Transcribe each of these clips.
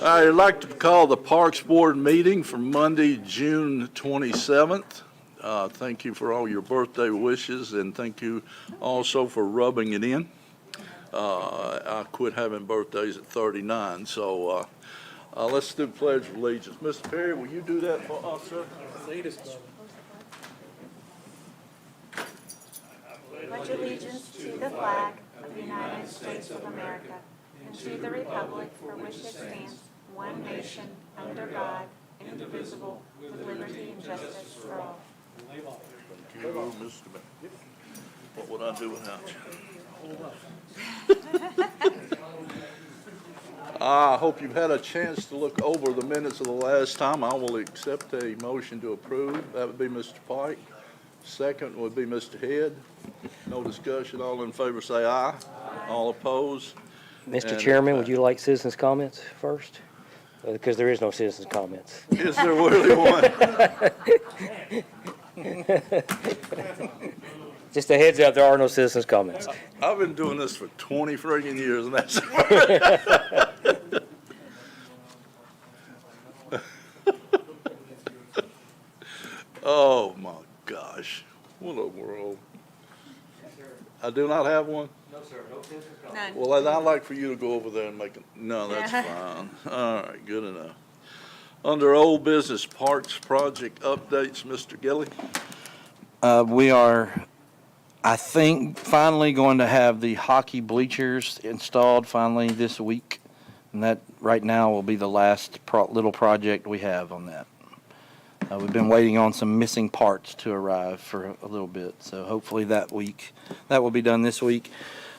I'd like to call the Parks Board meeting for Monday, June 27th. Thank you for all your birthday wishes, and thank you also for rubbing it in. I quit having birthdays at 39, so let's do the Pledge of Allegiance. Mr. Perry, will you do that for us, sir? Pledge allegiance to the flag of the United States of America and to the republic for which it stands, one nation, under God, indivisible, with liberty and justice for all. Thank you, Mr. Mayor. What would I do without you? I hope you've had a chance to look over the minutes of the last time. I will accept a motion to approve. That would be Mr. Pike. Second would be Mr. Head. No discussion. All in favor say aye. Aye. All opposed. Mr. Chairman, would you like citizens' comments first? Because there is no citizens' comments. Is there really one? Just a heads up, there are no citizens' comments. I've been doing this for 20 friggin' years, and that's oh my gosh, what a world. I do not have one? No, sir, no citizens' comments. None. Well, I'd like for you to go over there and make it. No, that's fine. All right, good enough. Under old business, parks project updates, Mr. Gilly. We are, I think, finally going to have the hockey bleachers installed finally this week. And that right now will be the last little project we have on that. We've been waiting on some missing parts to arrive for a little bit. So hopefully that will be done this week.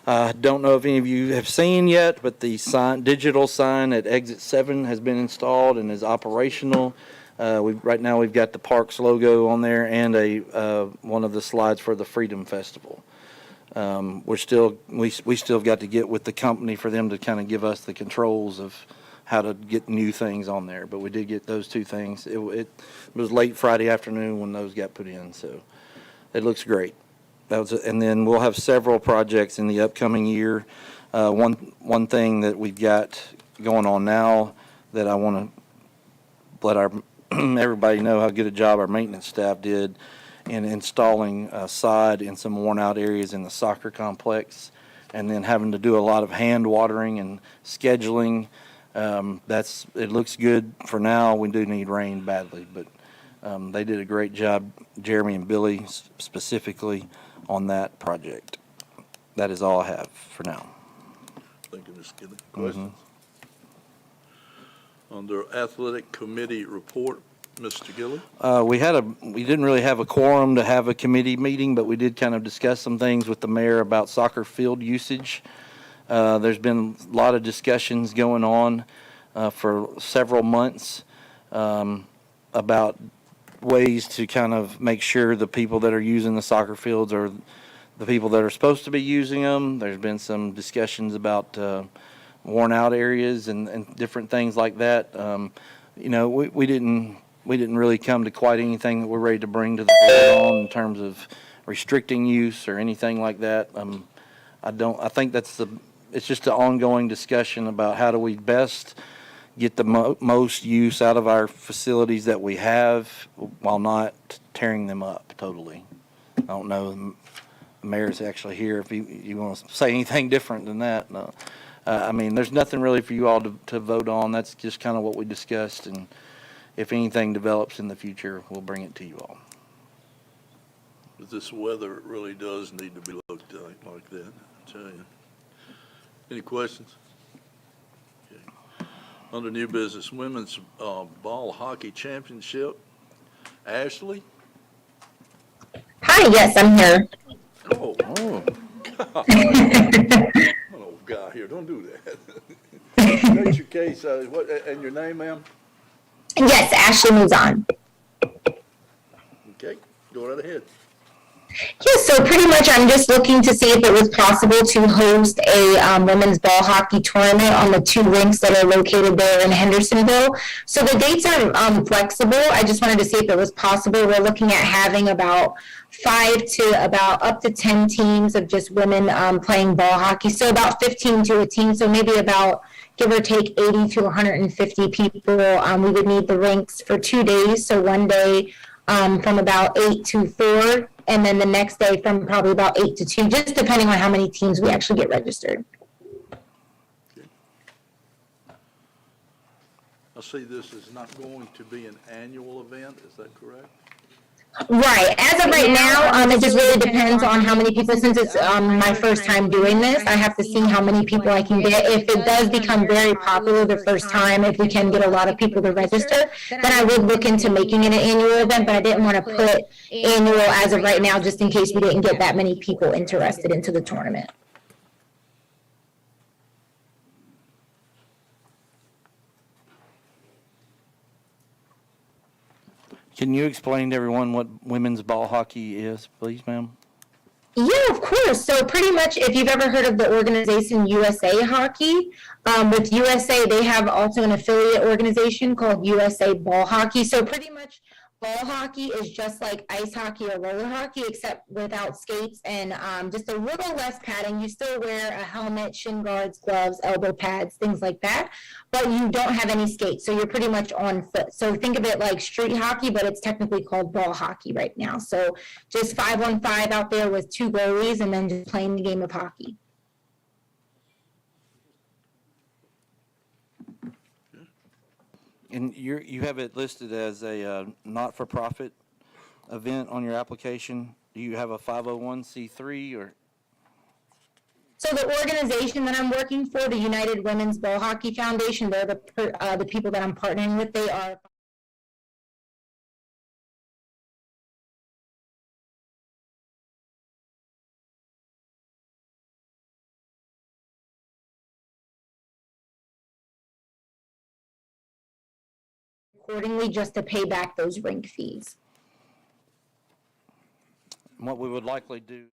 Don't know if any of you have seen yet, but the digital sign at Exit 7 has been installed and is operational. Right now we've got the Parks logo on there and one of the slides for the Freedom Festival. We still got to get with the company for them to kind of give us the controls of how to get new things on there, but we did get those two things. It was late Friday afternoon when those got put in, so it looks great. And then we'll have several projects in the upcoming year. One thing that we've got going on now that I want to let everybody know how good a job our maintenance staff did in installing sod in some worn out areas in the soccer complex, and then having to do a lot of hand watering and scheduling. It looks good for now. We do need rain badly, but they did a great job, Jeremy and Billy specifically, on that project. That is all I have for now. Thank you, Mr. Gilly. Questions? Under athletic committee report, Mr. Gilly. We didn't really have a quorum to have a committee meeting, but we did kind of discuss some things with the mayor about soccer field usage. There's been a lot of discussions going on for several months about ways to kind of make sure the people that are using the soccer fields are the people that are supposed to be using them. There's been some discussions about worn out areas and different things like that. We didn't really come to quite anything that we're ready to bring to the board on in terms of restricting use or anything like that. I think it's just an ongoing discussion about how do we best get the most use out of our facilities that we have while not tearing them up totally. I don't know, the mayor's actually here if you want to say anything different than that. No. There's nothing really for you all to vote on. That's just kind of what we discussed, and if anything develops in the future, we'll bring it to you all. With this weather, it really does need to be looked at like that, I tell you. Any questions? Okay. Under new business, women's ball hockey championship. Ashley? Hi, yes, I'm here. Oh, God. An old guy here. Don't do that. State your case. And your name, ma'am? Yes, Ashley moves on. Okay, go right ahead. Yeah, so pretty much I'm just looking to see if it was possible to host a women's ball hockey tournament on the 2 rinks that are located there in Hendersonville. So the dates are flexible. I just wanted to see if it was possible. We're looking at having about 5 to about up to 10 teams of just women playing ball hockey. So about 15 to a team. So maybe about give or take 80 to 150 people. We would need the rinks for 2 days. So one day from about 8 to 4, and then the next day from probably about 8 to 2, just depending on how many teams we actually get registered. I see this is not going to be an annual event, is that correct? Right. As of right now, it just really depends on how many people, since it's my first time doing this, I have to see how many people I can get. If it does become very popular the first time, if we can get a lot of people to register, then I would look into making it an annual event, but I didn't want to put annual as of right now, just in case we didn't get that many people interested into the tournament. Can you explain to everyone what women's ball hockey is, please, ma'am? Yeah, of course. So pretty much, if you've ever heard of the organization USA Hockey, with USA, they have also an affiliate organization called USA Ball Hockey. So pretty much, ball hockey is just like ice hockey or roller hockey, except without skates and just a little less padding. You still wear a helmet, shin guards, gloves, elbow pads, things like that, but you don't have any skates. So you're pretty much on foot. So think of it like street hockey, but it's technically called ball hockey right now. So just 5-on-5 out there with 2 goalies and then just playing the game of hockey. And you have it listed as a not-for-profit event on your application. Do you have a 501c3 or? So the organization that I'm working for, the United Women's Ball Hockey Foundation, they're the people that I'm partnering with. They are accordingly just to pay back those rink fees. What we would likely do.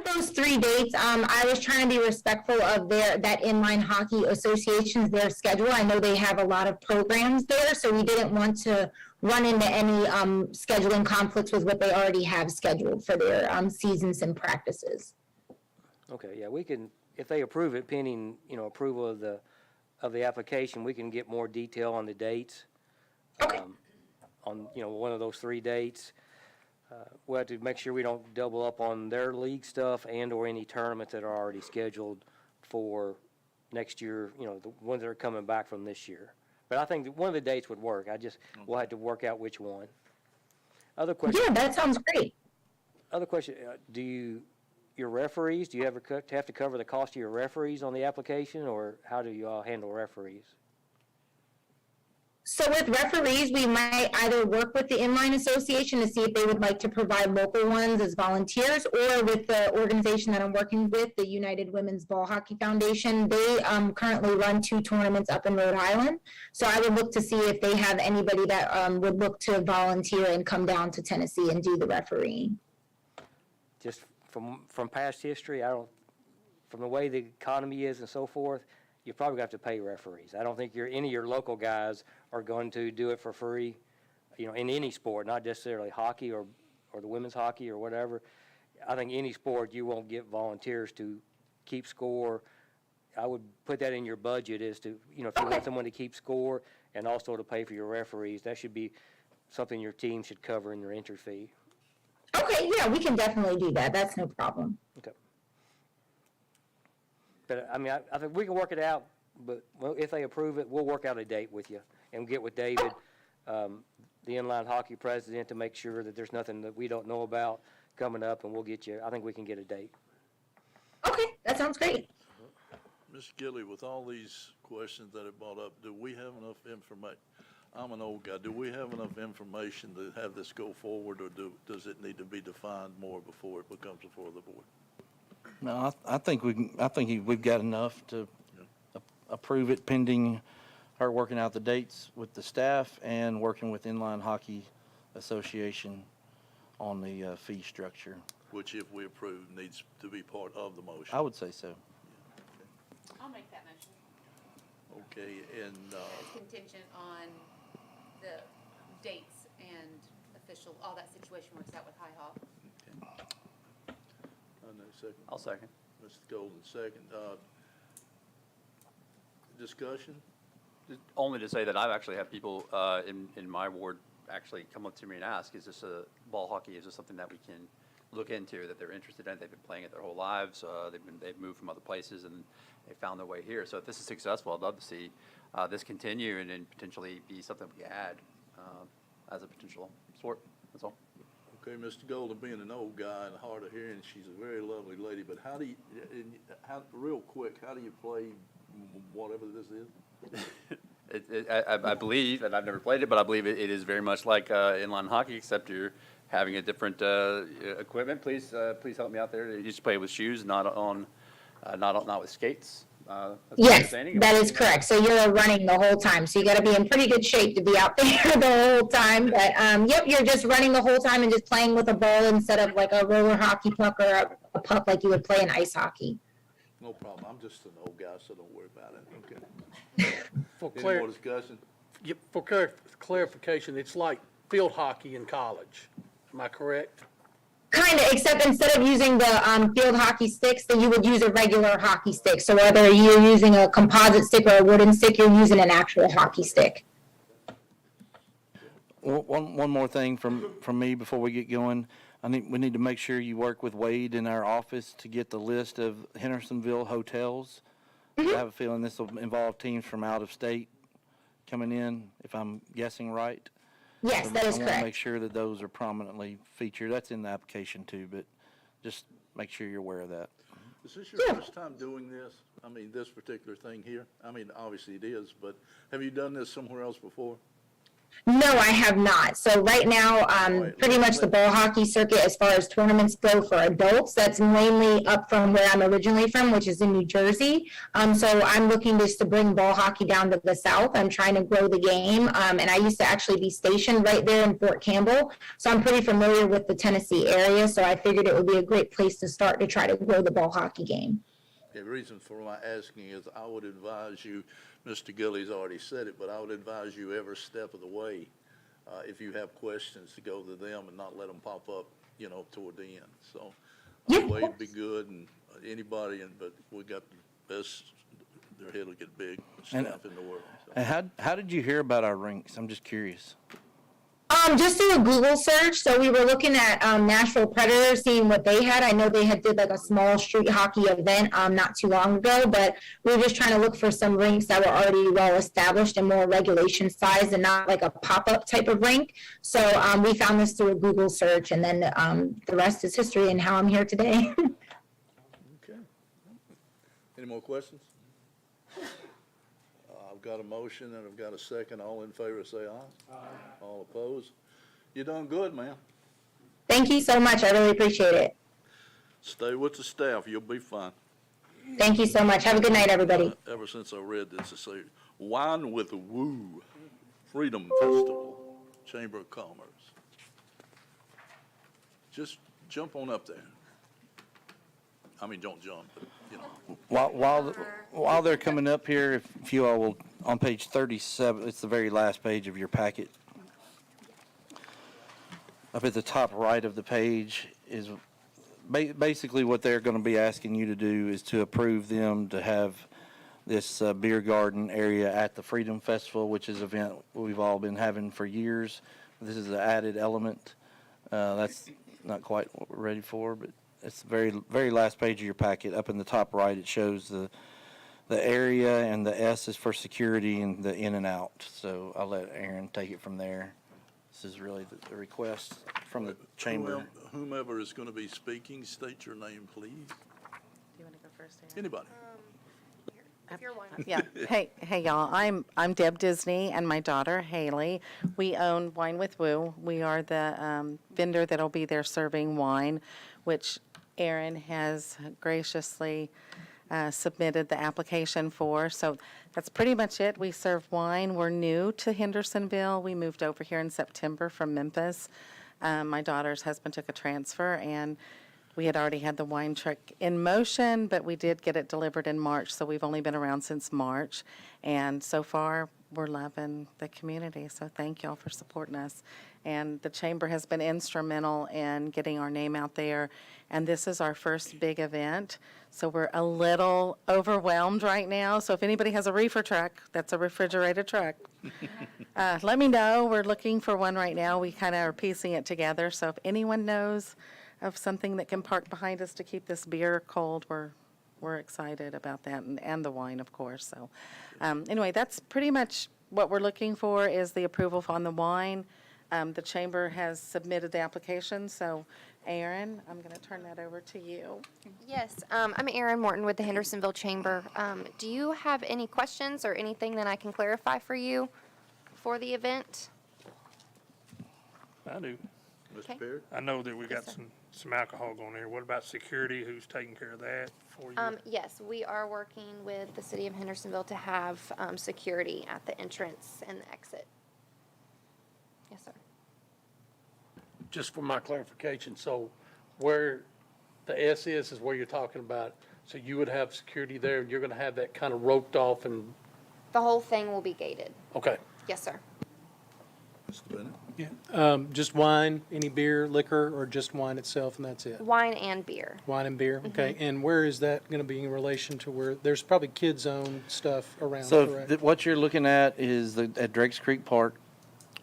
Those 3 dates, I was trying to be respectful of that Inline Hockey Association's, their schedule. I know they have a lot of programs there, so we didn't want to run into any scheduling conflicts with what they already have scheduled for their seasons and practices. Okay, yeah, we can, if they approve it pending, approval of the application, we can get more detail on the dates. Okay. On, one of those 3 dates. We'll have to make sure we don't double up on their league stuff and/or any tournaments that are already scheduled for next year, the ones that are coming back from this year. But I think one of the dates would work. We'll have to work out which one. Other question. Yeah, that sounds great. Other question, your referees, do you ever have to cover the cost of your referees on the application, or how do you all handle referees? So with referees, we might either work with the Inline Association to see if they would like to provide local ones as volunteers, or with the organization that I'm working with, the United Women's Ball Hockey Foundation. They currently run 2 tournaments up in Rhode Island. So I would look to see if they have anybody that would look to volunteer and come down to Tennessee and do the refereeing. Just from past history, from the way the economy is and so forth, you probably have to pay referees. I don't think any of your local guys are going to do it for free, in any sport, not necessarily hockey or the women's hockey or whatever. I think any sport you won't get volunteers to keep score. I would put that in your budget as to, if you want someone to keep score and also to pay for your referees, that should be something your team should cover in your entry fee. Okay, yeah, we can definitely do that. That's no problem. Okay. But, I think we can work it out, but if they approve it, we'll work out a date with you and get with David, the Inline Hockey president, to make sure that there's nothing that we don't know about coming up, and we'll get you, I think we can get a date. Okay, that sounds great. Ms. Gilly, with all these questions that are brought up, do we have enough information? I'm an old guy. Do we have enough information to have this go forward, or does it need to be defined more before it becomes before the board? No, I think we've got enough to approve it pending her working out the dates with the staff and working with Inline Hockey Association on the fee structure. Which, if we approve, needs to be part of the motion. I would say so. I'll make that motion. Okay, and, It's contingent on the dates and official, all that situation works out with High Hawk. second. I'll second. Mr. Golden, second. Discussion? Only to say that I've actually had people in my ward actually come up to me and ask, is this a ball hockey, is this something that we can look into, that they're interested in? They've been playing it their whole lives. They've moved from other places and they found their way here. So if this is successful, I'd love to see this continue and then potentially be something we add as a potential sport. That's all. Okay, Mr. Golden, being an old guy and hard of hearing, she's a very lovely lady, but how do you, real quick, how do you play whatever this is? I believe, and I've never played it, but I believe it is very much like inline hockey, except you're having a different equipment. Please help me out there. You just play with shoes, not with skates. That's my Yes, understanding. that is correct. So you're running the whole time. So you got to be in pretty good shape to be out there the whole time. But yep, you're just running the whole time and just playing with a ball instead of like a roller hockey puck or a puck like you would play in ice hockey. No problem. I'm just an old guy, so don't worry about it. Okay. For Any more discussion? clarification, it's like field hockey in college. Am I correct? Kind of, except instead of using the field hockey sticks, then you would use a regular hockey stick. So whether you're using a composite stick or a wooden stick, you're using an actual hockey stick. One more thing from me before we get going. We need to make sure you work with Wade in our office to get the list of Hendersonville hotels. I have a feeling this will involve teams from out of state coming in, if I'm guessing right. Yes, So that is I want to make correct. sure that those are prominently featured. That's in the application too, but just make sure you're aware of that. Is this your first time doing this? I mean, this particular thing here? I mean, obviously it is, but have you done this somewhere else before? No, I have not. So right now, pretty much the ball hockey circuit, as far as tournaments go for adults, that's mainly up from where I'm originally from, which is in New Jersey. So I'm looking just to bring ball hockey down to the south. I'm trying to grow the game. And I used to actually be stationed right there in Fort Campbell. So I'm pretty familiar with the Tennessee area. So I figured it would be a great place to start to try to grow the ball hockey game. The reason for my asking is I would advise you, Mr. Gillies already said it, but I would advise you every step of the way, if you have questions, to go to them and not let them pop up, toward the end. So, Yeah. Wade'd be good, and anybody, but we got the best, their head will get big, staff in the world. So. And how did you hear about our rinks? I'm just curious. Just do a Google search. So we were looking at Nashville Predators, seeing what they had. I know they had did like a small street hockey event not too long ago, but we were just trying to look for some rinks that were already well established and more regulation sized and not like a pop-up type of rink. So we found this through a Google search, and then the rest is history and how I'm here today. Okay. Any more questions? I've got a motion and I've got a second. All in favor, say aye. Aye. All opposed? You done good, man. Thank you so much. I really appreciate it. Stay with the staff. You'll be fine. Thank you so much. Have a good night, everybody. Ever since I read this, it said, Wine with Woo, Freedom Festival, Chamber of Commerce. Just jump on up there. I mean, don't jump, but, While they're coming up here, if you all will, on page 37, it's the very last page of your packet. Up at the top right of the page is basically what they're going to be asking you to do is to approve them to have this beer garden area at the Freedom Festival, which is an event we've all been having for years. This is an added element. That's not quite what we're ready for, but it's the very, very last page of your packet. Up in the top right, it shows the area, and the S is for security and the in and out. So I'll let Aaron take it from there. This is really the request from the chamber. whomever is going to be speaking, state your name, please. Do you want to go first, Aaron? Anybody? If you're one. Yeah. Hey, y'all. I'm Deb Disney and my daughter Haley. We own Wine with Woo. We are the vendor that'll be there serving wine, which Aaron has graciously submitted the application for. So that's pretty much it. We serve wine. We're new to Hendersonville. We moved over here in September from Memphis. My daughter's husband took a transfer, and we had already had the wine truck in motion, but we did get it delivered in March, so we've only been around since March. And so far, we're loving the community, so thank y'all for supporting us. And the chamber has been instrumental in getting our name out there, and this is our first big event, so we're a little overwhelmed right now. So if anybody has a reefer truck, that's a refrigerated truck, let me know. We're looking for one right now. We kind of are piecing it together, so if anyone knows of something that can park behind us to keep this beer cold, we're excited about that, and the wine, of course. So anyway, that's pretty much what we're looking for, is the approval on the wine. The chamber has submitted the application, so Aaron, I'm going to turn that over to you. Yes, I'm Erin Morton with the Hendersonville Chamber. Do you have any questions or anything that I can clarify for you for the event? I do. Okay. Mr. Perry? I know that we got sir. some alcohol going there. What about security? Who's taking care of that for you? Yes, we are working with the city of Hendersonville to have security at the entrance and the exit. Yes, sir. Just for my clarification, so where the S is where you're talking about, so you would have security there, and you're gonna have that kind of roped off and, The whole thing will be gated. okay. Yes, sir. Mr. Bennett? Yeah, just wine, any beer, liquor, or just wine itself, and that's it? Wine and beer. Wine and beer, okay. And where is that going to be in relation to where, there's probably kid zone stuff around, So correct? what you're looking at is at Drakes Creek Park.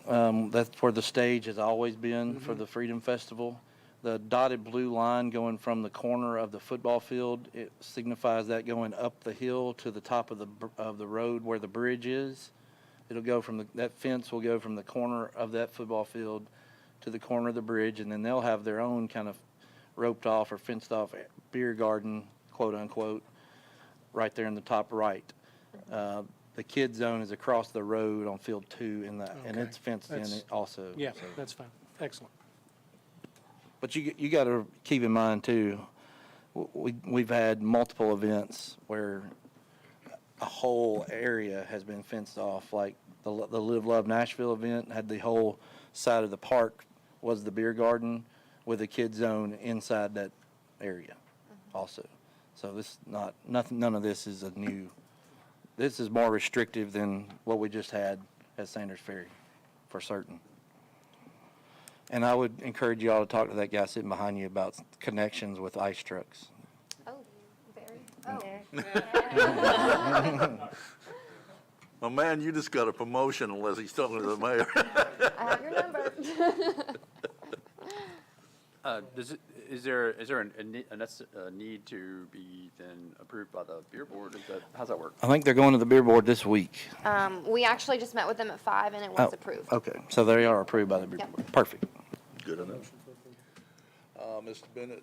That's where the stage has always been for the Freedom Festival. The dotted blue line going from the corner of the football field, it signifies that going up the hill to the top of the road where the bridge is. It'll go from that fence will go from the corner of that football field to the corner of the bridge, and then they'll have their own kind of roped off or fenced off beer garden, quote unquote, right there in the top right. The kid zone is across the road on field 2 and Okay. it's fenced in That's- also. Yeah, so. that's fine. Excellent. But you got to keep in mind too, we've had multiple events where a whole area has been fenced off. Like the Live Love Nashville event had the whole side of the park was the beer garden with a kid zone inside that area also. So this none of this is a new. This is more restrictive than what we just had at Sanders Ferry, for certain. And I would encourage you all to talk to that guy sitting behind you about connections with ice trucks. Oh, very. Oh. My man, you just got a promotion unless he's talking to the mayor. I have your number. Is there a need to be then approved by the beer board? How's that work? I think they're going to the beer board this week. We actually just met with them at 5 and it was approved. Okay, so they are approved by the beer Yep. board. Perfect. Good enough. Mr. Bennett,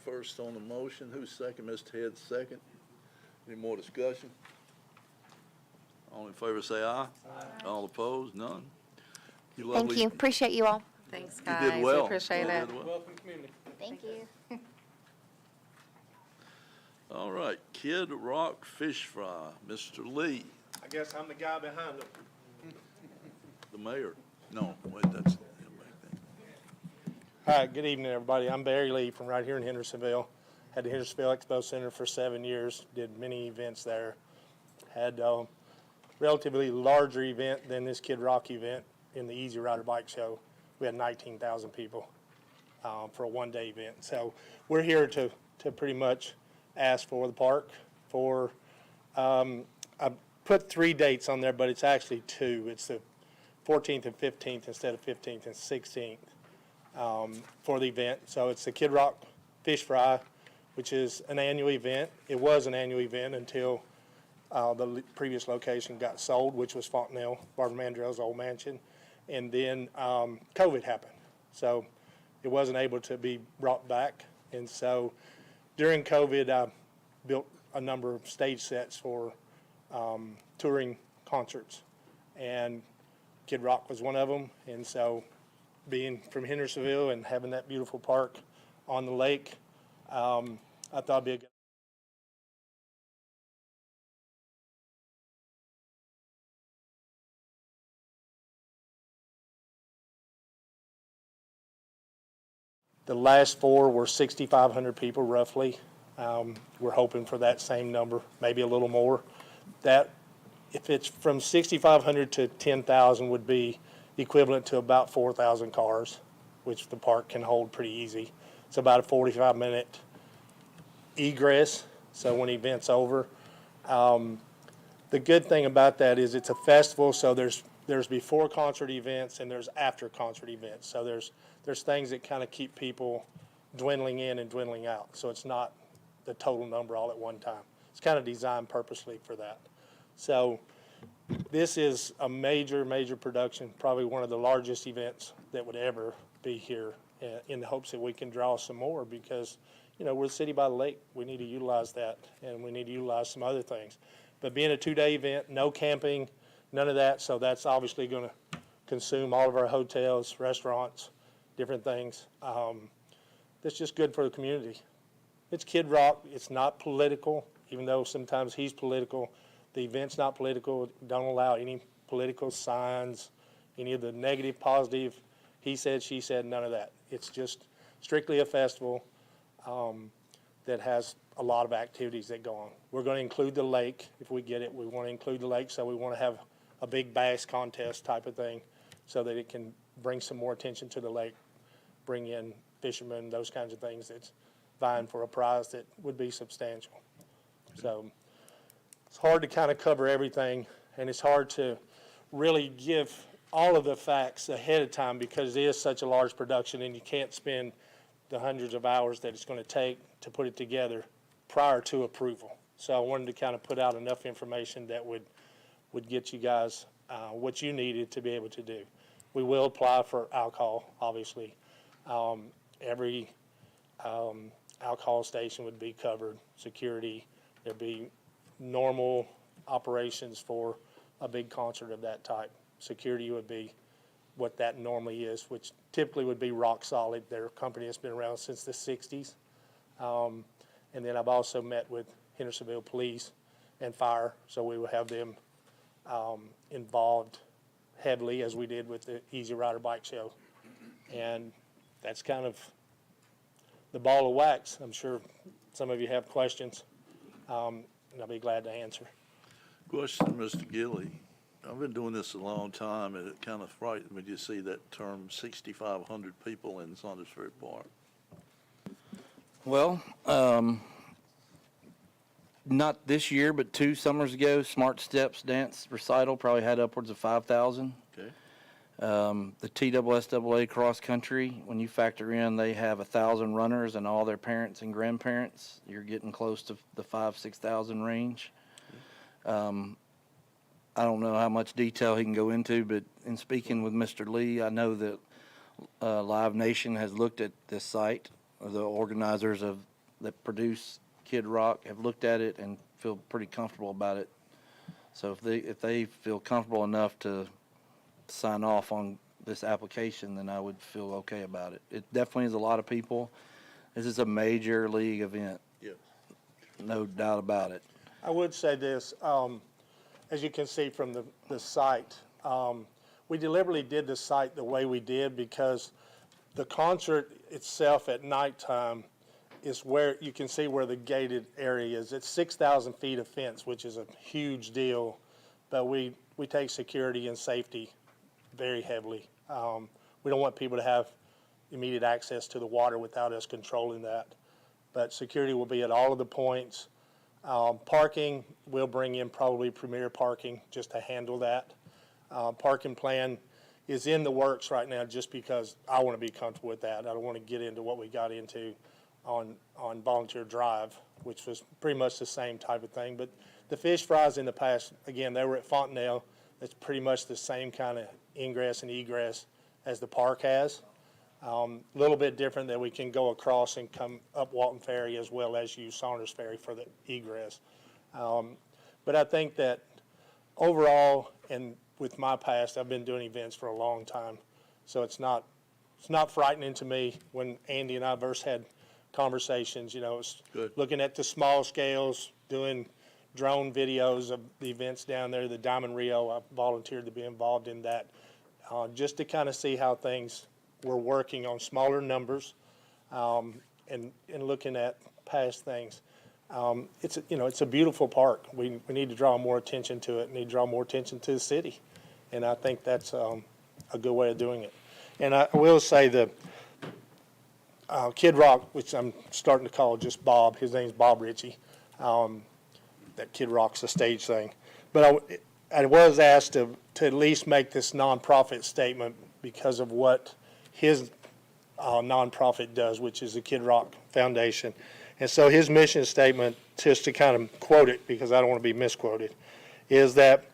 first on the motion. Who's second? Mr. Head, second. Any more discussion? All in favor, say aye. All opposed, none. Thank lovely- you. Appreciate you all. Thanks, You guys. did well. We appreciate You it. did well. Welcome community. Thank you. All right, Kidrock Fish Fry, Mr. Lee, I guess I'm the guy behind them. the mayor. No, wait, that's him back there. Hi, good evening, everybody. I'm Barry Lee from right here in Hendersonville. Had the Hendersonville Expo Center for 7 years, did many events there. Had a relatively larger event than this Kid Rock event in the Easy Rider Bike Show. We had 19,000 people for a one-day event. So we're here to pretty much ask for the park for, I put 3 dates on there, but it's actually 2. It's the 14th and 15th instead of 15th and 16th for the event. So it's the Kidrock Fish Fry, which is an annual event. It was an annual event until the previous location got sold, which was Fontenelle, Barbara Mandrell's old mansion. And then COVID happened. So it wasn't able to be brought back. And so during COVID, I built a number of stage sets for touring concerts. And Kidrock was one of them. And so being from Hendersonville and having that beautiful park on the lake, I thought it'd be a good. The last four were 6,500 people roughly. We're hoping for that same number, maybe a little more. That, if it's from 6,500 to 10,000 would be equivalent to about 4,000 cars, which the park can hold pretty easy. It's about a 45-minute egress, so when the event's over. The good thing about that is it's a festival, so there's before concert events and there's after concert events. So there's things that kind of keep people dwindling in and dwindling out. So it's not the total number all at one time. It's kind of designed purposely for that. So this is a major, major production, probably one of the largest events that would ever be here, in the hopes that we can draw some more because, you know, we're the city by the lake. We need to utilize that, and we need to utilize some other things. But being a 2-day event, no camping, none of that, so that's obviously going to consume all of our hotels, restaurants, different things. That's just good for the community. It's Kidrock. It's not political, even though sometimes he's political. The event's not political. Don't allow any political signs, any of the negative, positive, he said, she said, none of that. It's just strictly a festival that has a lot of activities that go on. We're going to include the lake if we get it. We want to include the lake, so we want to have a big bass contest type of thing so that it can bring some more attention to the lake, bring in fishermen, those kinds of things that's vying for a prize that would be substantial. So it's hard to kind of cover everything, and it's hard to really give all of the facts ahead of time because it is such a large production and you can't spend the hundreds of hours that it's going to take to put it together prior to approval. So I wanted to kind of put out enough information that would get you guys what you needed to be able to do. We will apply for alcohol, obviously. Every alcohol station would be covered, security. There'd be normal operations for a big concert of that type. Security would be what that normally is, which typically would be rock solid. They're a company that's been around since the 60s. And then I've also met with Hendersonville Police and Fire, so we will have them involved heavily as we did with the Easy Rider Bike Show. And that's kind of the ball of wax. I'm sure some of you have questions, and I'll be glad to answer. Question, Mr. Gilly. I've been doing this a long time, and it kind of frightened me to see that term 6,500 people in Saunders Ferry Park. Well, not this year, but 2 summers ago, Smart Steps dance recital probably had upwards of 5,000. Okay. The TSSAA cross country, when you factor in they have 1,000 runners and all their parents and grandparents, you're getting close to the 5,000-6,000 range. I don't know how much detail he can go into, but in speaking with Mr. Lee, I know that Live Nation has looked at this site. The organizers that produce Kidrock have looked at it and feel pretty comfortable about it. So if they feel comfortable enough to sign off on this application, then I would feel okay about it. It definitely is a lot of people. This is a major league event. Yes. No doubt about it. I would say this, as you can see from the site, we deliberately did the site the way we did because the concert itself at nighttime is where you can see where the gated area is. It's 6,000 feet of fence, which is a huge deal, but we take security and safety very heavily. We don't want people to have immediate access to the water without us controlling that. But security will be at all of the points. Parking, we'll bring in probably premier parking just to handle that. Parking plan is in the works right now just because I want to be comfortable with that. I don't want to get into what we got into on Volunteer Drive, which was pretty much the same type of thing. But the fish fries in the past, again, they were at Fontenelle. It's pretty much the same kind of ingress and egress as the park has. A little bit different that we can go across and come up Walton Ferry as well as use Saunders Ferry for the egress. But But I think that overall, and with my past, I've been doing events for a long time. So it's not frightening to me when Andy and I first had conversations, it's Good. looking at the small scales, doing drone videos of the events down there, the Diamond Rio. I volunteered to be involved in that, just to kind of see how things were working on smaller numbers, and looking at past things. It's a beautiful park. We need to draw more attention to it. We need to draw more attention to the city, and I think that's a good way of doing it. And I will say the Kidrock, which I'm starting to call just Bob. His name's Bob Ritchie. That Kidrock's a stage thing, but I was asked to at least make this nonprofit statement because of what his nonprofit does, which is the Kidrock Foundation. And so his mission statement, just to kind of quote it because I don't want to be misquoted, is that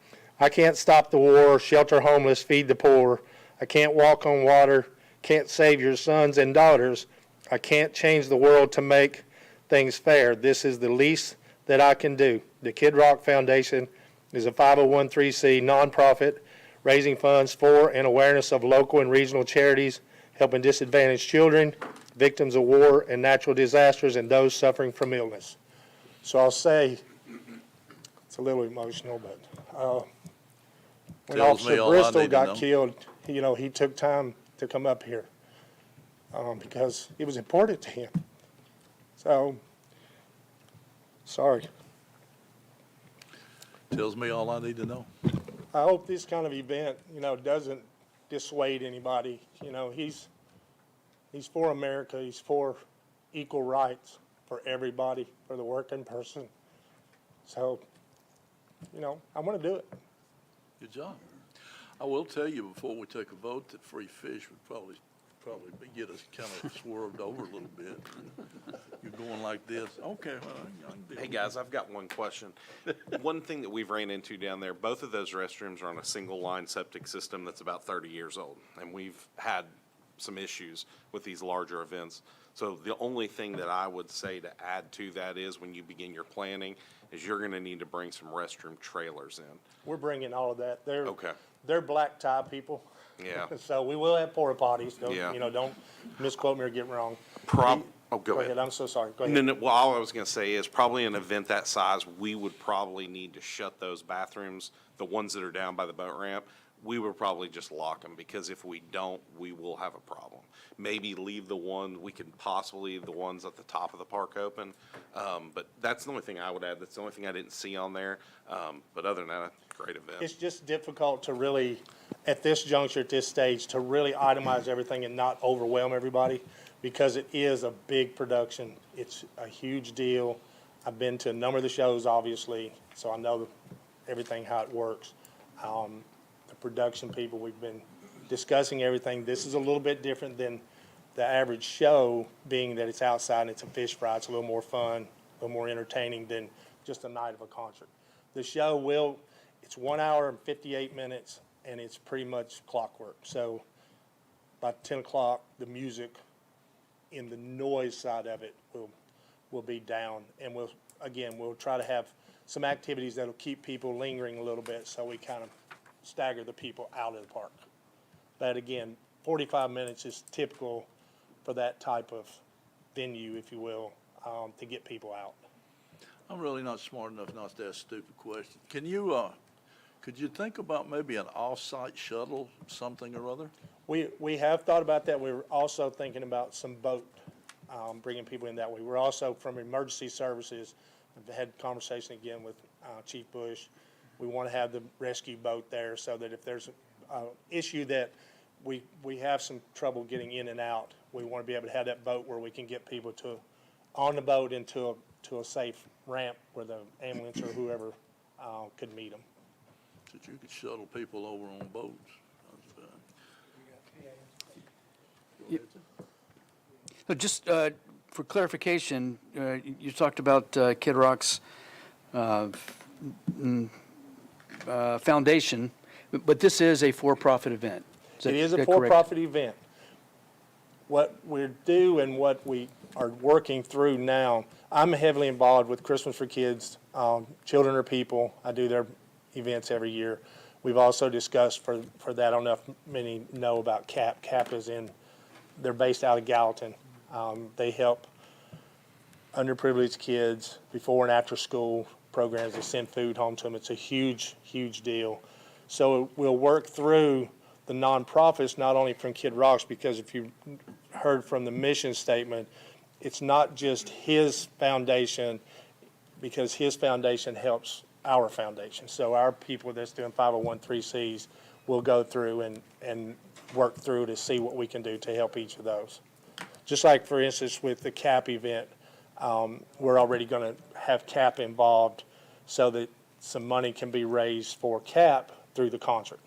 I can't stop the war, shelter homeless, feed the poor. I can't walk on water, can't save your sons and daughters. I can't change the world to make things fair. This is the least that I can do. The Kidrock Foundation is a 501(c) nonprofit raising funds for and awareness of local and regional charities, helping disadvantaged children, victims of war and natural disasters, and those suffering from illness. So I'll say, it's a little emotional, but when Tells me Officer all I Bristol need to got know. killed, he took time to come up here because it was important to him. So, sorry. Tells me all I need to know. I hope this kind of event, doesn't dissuade anybody. He's for America. He's for equal rights for everybody, for the working person. So, I want to do it. Good job. I will tell you before we take a vote that free fish would probably get us kind of swerved over a little bit. You're going like this. Okay, well, I can deal Hey, with guys, I've got one question. One thing that we've ran into down there, both of those restrooms are on a single-line septic system that's about 30 years old, and we've had some issues with these larger events. So the only thing that I would say to add to that is when you begin your planning is you're going to need to bring some restroom trailers in. We're bringing all of that. Okay. They're black tie people. Yeah. So we will have porta potties. Don't, Yeah. Don't misquote me or get me wrong. Go Go ahead. ahead. I'm so sorry. Go ahead. No, well, all I was going to say is probably an event that size, we would probably need to shut those bathrooms, the ones that are down by the boat ramp. We would probably just lock them because if we don't, we will have a problem. Maybe leave the ones at the top of the park open. But that's the only thing I would add. That's the only thing I didn't see on there. But other than that, great event. It's just difficult to really, at this juncture, at this stage, to really itemize everything and not overwhelm everybody because it is a big production. It's a huge deal. I've been to a number of the shows, obviously, so I know everything, how it works. The production people, we've been discussing everything. This is a little bit different than the average show, being that it's outside and it's a fish fry. It's a little more fun, a little more entertaining than just a night of a concert. The show it's 1 hour and 58 minutes, and it's pretty much clockwork. So by 10 o'clock, the music in the noise side of it will be down. And we'll try to have some activities that'll keep people lingering a little bit so we kind of stagger the people out of the park. But again, 45 minutes is typical for that type of venue, if you will, to get people out. I'm really not smart enough not to ask stupid questions. Could you think about maybe an off-site shuttle, something or other? We have thought about that. We're also thinking about some boat, bringing people in that way. We're also, from emergency services, I've had conversation again with Chief Bush. We want to have the rescue boat there so that if there's an issue that we have some trouble getting in and out, we want to be able to have that boat where we can get people on the boat into a safe ramp where the ambulance or whoever could meet them. That you could shuttle people over on boats. So just for clarification, you talked about Kidrock's foundation, but this is a for-profit event. It is a for-profit event. What we're due and what we are working through now. I'm heavily involved with Christmas for Kids, Children Are People. I do their events every year. We've also discussed for that, I don't know if many know about CAP. CAP is they're based out of Gallatin. They help underprivileged kids before and after school programs. They send food home to them. It's a huge, huge deal. So we'll work through the nonprofits, not only from Kidrock's, because if you heard from the mission statement, it's not just his foundation, because his foundation helps our foundation. So our people that's doing 501(c)(3)s will go through and work through to see what we can do to help each of those. Just like, for instance, with the CAP event, we're already going to have CAP involved so that some money can be raised for CAP through the concert.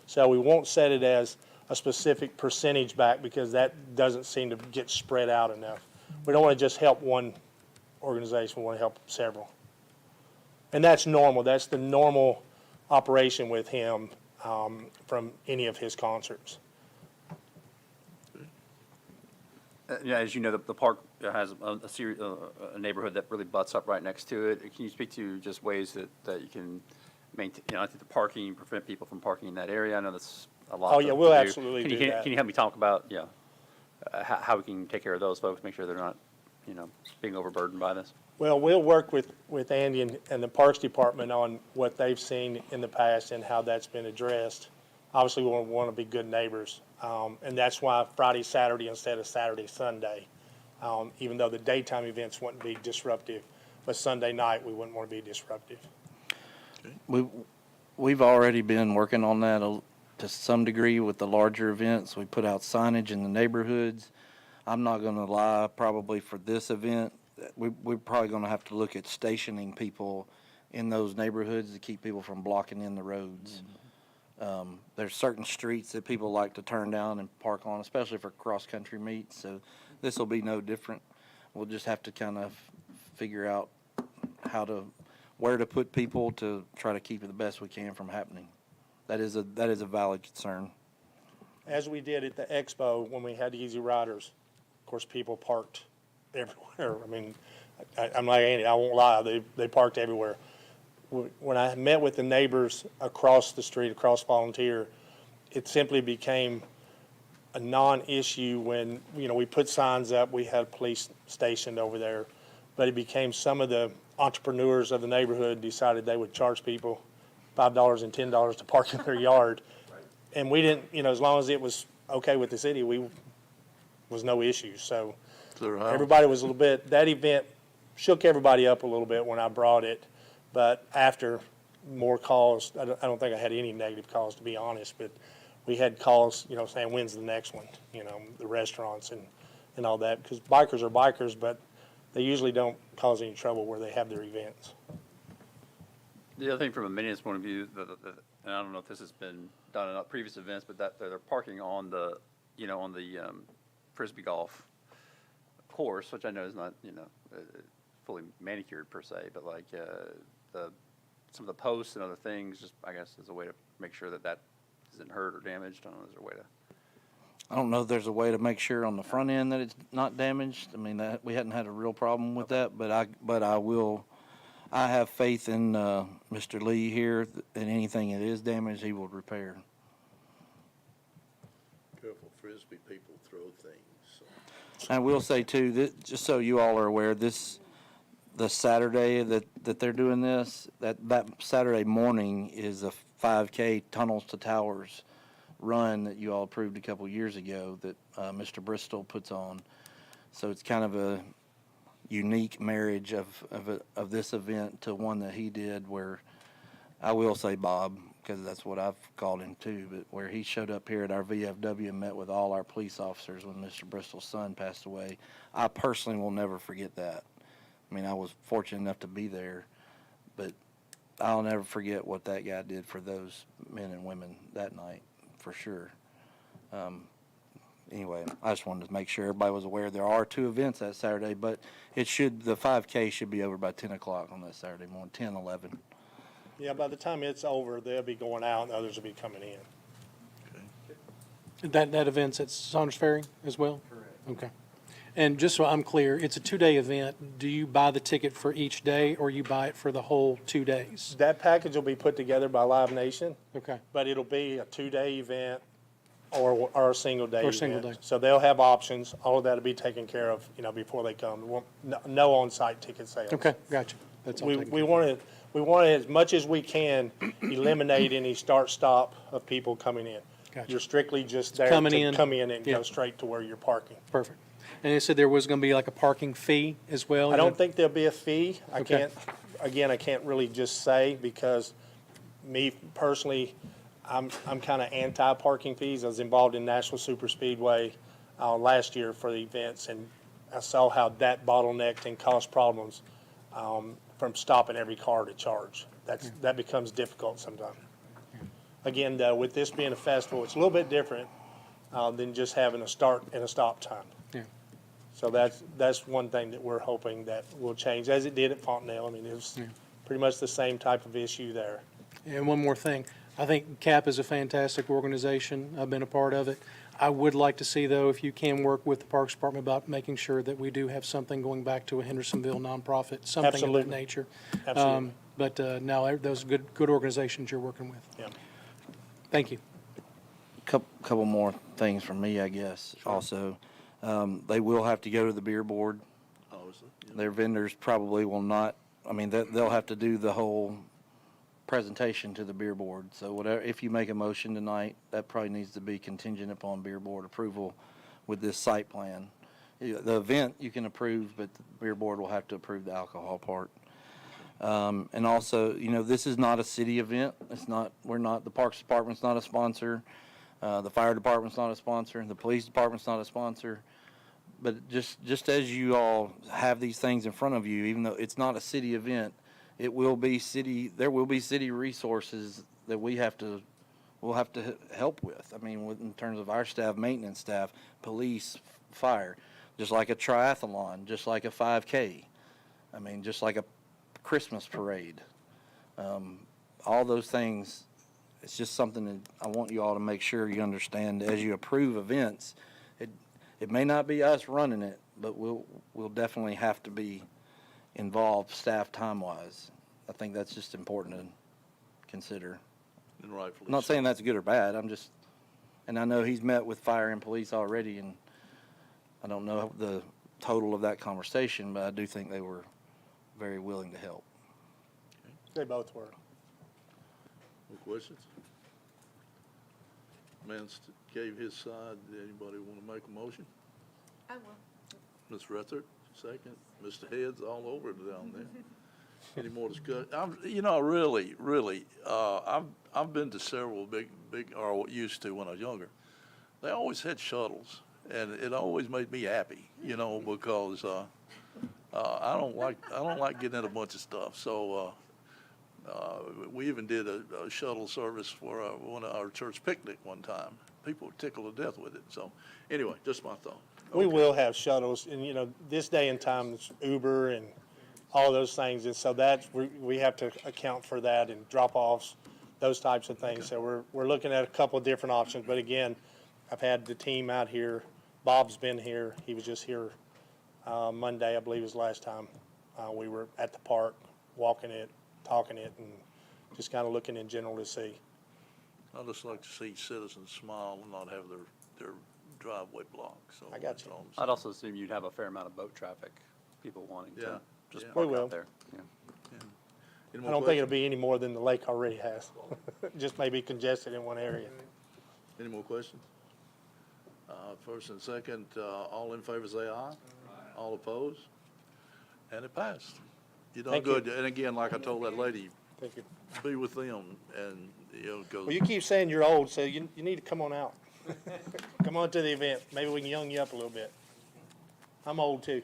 So we won't set it as a specific percentage back, because that doesn't seem to get spread out enough. We don't want to just help one organization, we want to help several. And that's normal. That's the normal operation with him from any of his concerts. Yeah, as you know, the park has a neighborhood that really butts up right next to it. Can you speak to just ways that you can maintain, I think the parking, prevent people from parking in that area? I know that's a lot. Oh, yeah, we'll absolutely do that. Can you help me talk about, how we can take care of those folks, make sure they're not, being overburdened by this? Well, we'll work with Andy and the Parks Department on what they've seen in the past and how that's been addressed. Obviously, we want to be good neighbors, and that's why Friday, Saturday instead of Saturday, Sunday, even though the daytime events wouldn't be disruptive, but Sunday night, we wouldn't want to be disruptive. We've already been working on that to some degree with the larger events. We put out signage in the neighborhoods. I'm not going to lie, probably for this event, we're probably going to have to look at stationing people in those neighborhoods to keep people from blocking in the roads. There's certain streets that people like to turn down and park on, especially for cross-country meets, so this will be no different. We'll just have to kind of figure out where to put people to try to keep it the best we can from happening. That is a valid concern. As we did at the expo when we had the Easy Riders, of course, people parked everywhere. I mean, I'm like Andy, I won't lie, they parked everywhere. When I met with the neighbors across the street, across Volunteer, it simply became a non-issue when, we put signs up, we had police stationed over there, but it became some of the entrepreneurs of the neighborhood decided they would charge people $5 and $10 to park in their yard. And we didn't, as long as it was okay with the city, was no issue. So everybody was a little bit, that event shook everybody up a little bit when I brought it. But after more calls, I don't think I had any negative calls, to be honest, but we had calls, saying, when's the next one? The restaurants and all that, because bikers are bikers, but they usually don't cause any trouble where they have their events. The other thing from a maintenance point of view, and I don't know if this has been done in previous events, but that they're parking on the, on the Frisbee golf course, which I know is not, fully manicured per se, but like some of the posts and other things, just I guess as a way to make sure that isn't hurt or damaged. I don't know, is there a way to? I don't know if there's a way to make sure on the front end that it's not damaged. I mean, we hadn't had a real problem with that, but I have faith in Mr. Lee here that anything that is damaged, he will repair. Careful, Frisbee people throw things. So. I will say too, that just so you all are aware, the Saturday that they're doing this, that Saturday morning is a 5K Tunnels to Towers run that you all approved a couple years ago that Mr. Bristol puts on. So it's kind of a unique marriage of this event to one that he did, where I will say Bob, because that's what I've called him too, but where he showed up here at our VFW and met with all our police officers when Mr. Bristol's son passed away. I personally will never forget that. I mean, I was fortunate enough to be there, but I'll never forget what that guy did for those men and women that night, for sure. Anyway, I just wanted to make sure everybody was aware there are two events that Saturday, but the 5K should be over by 10 o'clock on that Saturday morning, 10, 11. Yeah, by the time it's over, they'll be going out and others will be coming in. That event's at Saunders Ferry as well? Correct. Okay. And just so I'm clear, it's a 2-day event. Do you buy the ticket for each day, or you buy it for the whole 2 days? That package will be put together by Live Nation, Okay, but it'll be a 2-day event or a single day Or a event. single day. So they'll have options. All of that'll be taken care of, before they come. No on-site ticket sales. okay, gotcha. That's all We, taken we care of. want to, as much as we can, eliminate any start-stop of people coming in. Gotcha. You're strictly just there Coming to in. come in and Yeah. go straight to where you're parking. Perfect. And they said there was going to be like a parking fee as well? I don't think there'll be a fee. Okay. I can't really just say, because me personally, I'm kind of anti-parking fees. I was involved in Nashville Super Speedway last year for the events, and I saw how that bottlenecked and caused problems from stopping every car to charge. That becomes difficult sometimes. Again, though, with this being a festival, it's a little bit different than just having a start and a stop time. Yeah. So that's one thing that we're hoping that will change, as it did at Fontenelle. I mean, it was pretty much the same type of issue there. And one more thing. I think CAP is a fantastic organization. I've been a part of it. I would like to see, though, if you can work with the Parks Department about making sure that we do have something going back to a Hendersonville nonprofit, something of that Absolutely. nature. Absolutely. But no, those are good organizations you're working with. Yeah. Thank you. Couple more things from me, I guess, also. They will have to go to the beer board. Obviously. Their vendors probably will not, I mean, they'll have to do the whole presentation to the beer board. So whatever, if you make a motion tonight, that probably needs to be contingent upon beer board approval with this site plan. The event you can approve, but the beer board will have to approve the alcohol part. And also, this is not a city event. The Parks Department's not a sponsor. The fire department's not a sponsor. The police department's not a sponsor. But just as you all have these things in front of you, even though it's not a city event, there will be city resources that we'll have to help with. I mean, in terms of our staff, maintenance staff, police, fire, just like a triathlon, just like a 5K. I mean, just like a Christmas parade. All those things, it's just something that I want you all to make sure you understand as you approve events. It may not be us running it, but we'll definitely have to be involved staff time-wise. I think that's just important to consider. And rightfully I'm not so. saying that's good or bad. And I know he's met with fire and police already, and I don't know the total of that conversation, but I do think they were very willing to help. They both were. Any questions? Mans gave his side. Anybody want to make a motion? I will. Ms. Rethert, second. Mr. Heads, all over it down there. Any more discussion? I've been to several big, or used to when I was younger. They always had shuttles, and it always made me happy, because I don't like getting in a bunch of stuff. So we even did a shuttle service for one of our church picnic one time. People were tickled to death with it. So anyway, just my thought. We will have shuttles, and this day and time, it's Uber and all those things, and so we have to account for that and drop-offs, those types of things. So we're looking at a couple of different options, but again, I've had the team out here. Bob's been here. He was just here Monday, I believe, was last time. We were at the park, walking it, talking it, and just kind of looking in general to see. I just like to see citizens smile and not have their driveway blocked. So I got that's you. all I'm saying. I'd also assume you'd have a fair amount of boat traffic, people wanting Yeah, to just yeah. park We will. out there. Yeah. Any I more don't think it'll questions? be any more than the lake already has. Just maybe congested in one area. Any more questions? First and second, all in favor say aye. All opposed? And it passed. You done Thank you. good. And again, like I told that lady, Thank you. be with them and, go. Well, you keep saying you're old, so you need to come on out. Come on to the event. Maybe we can young you up a little bit. I'm old too.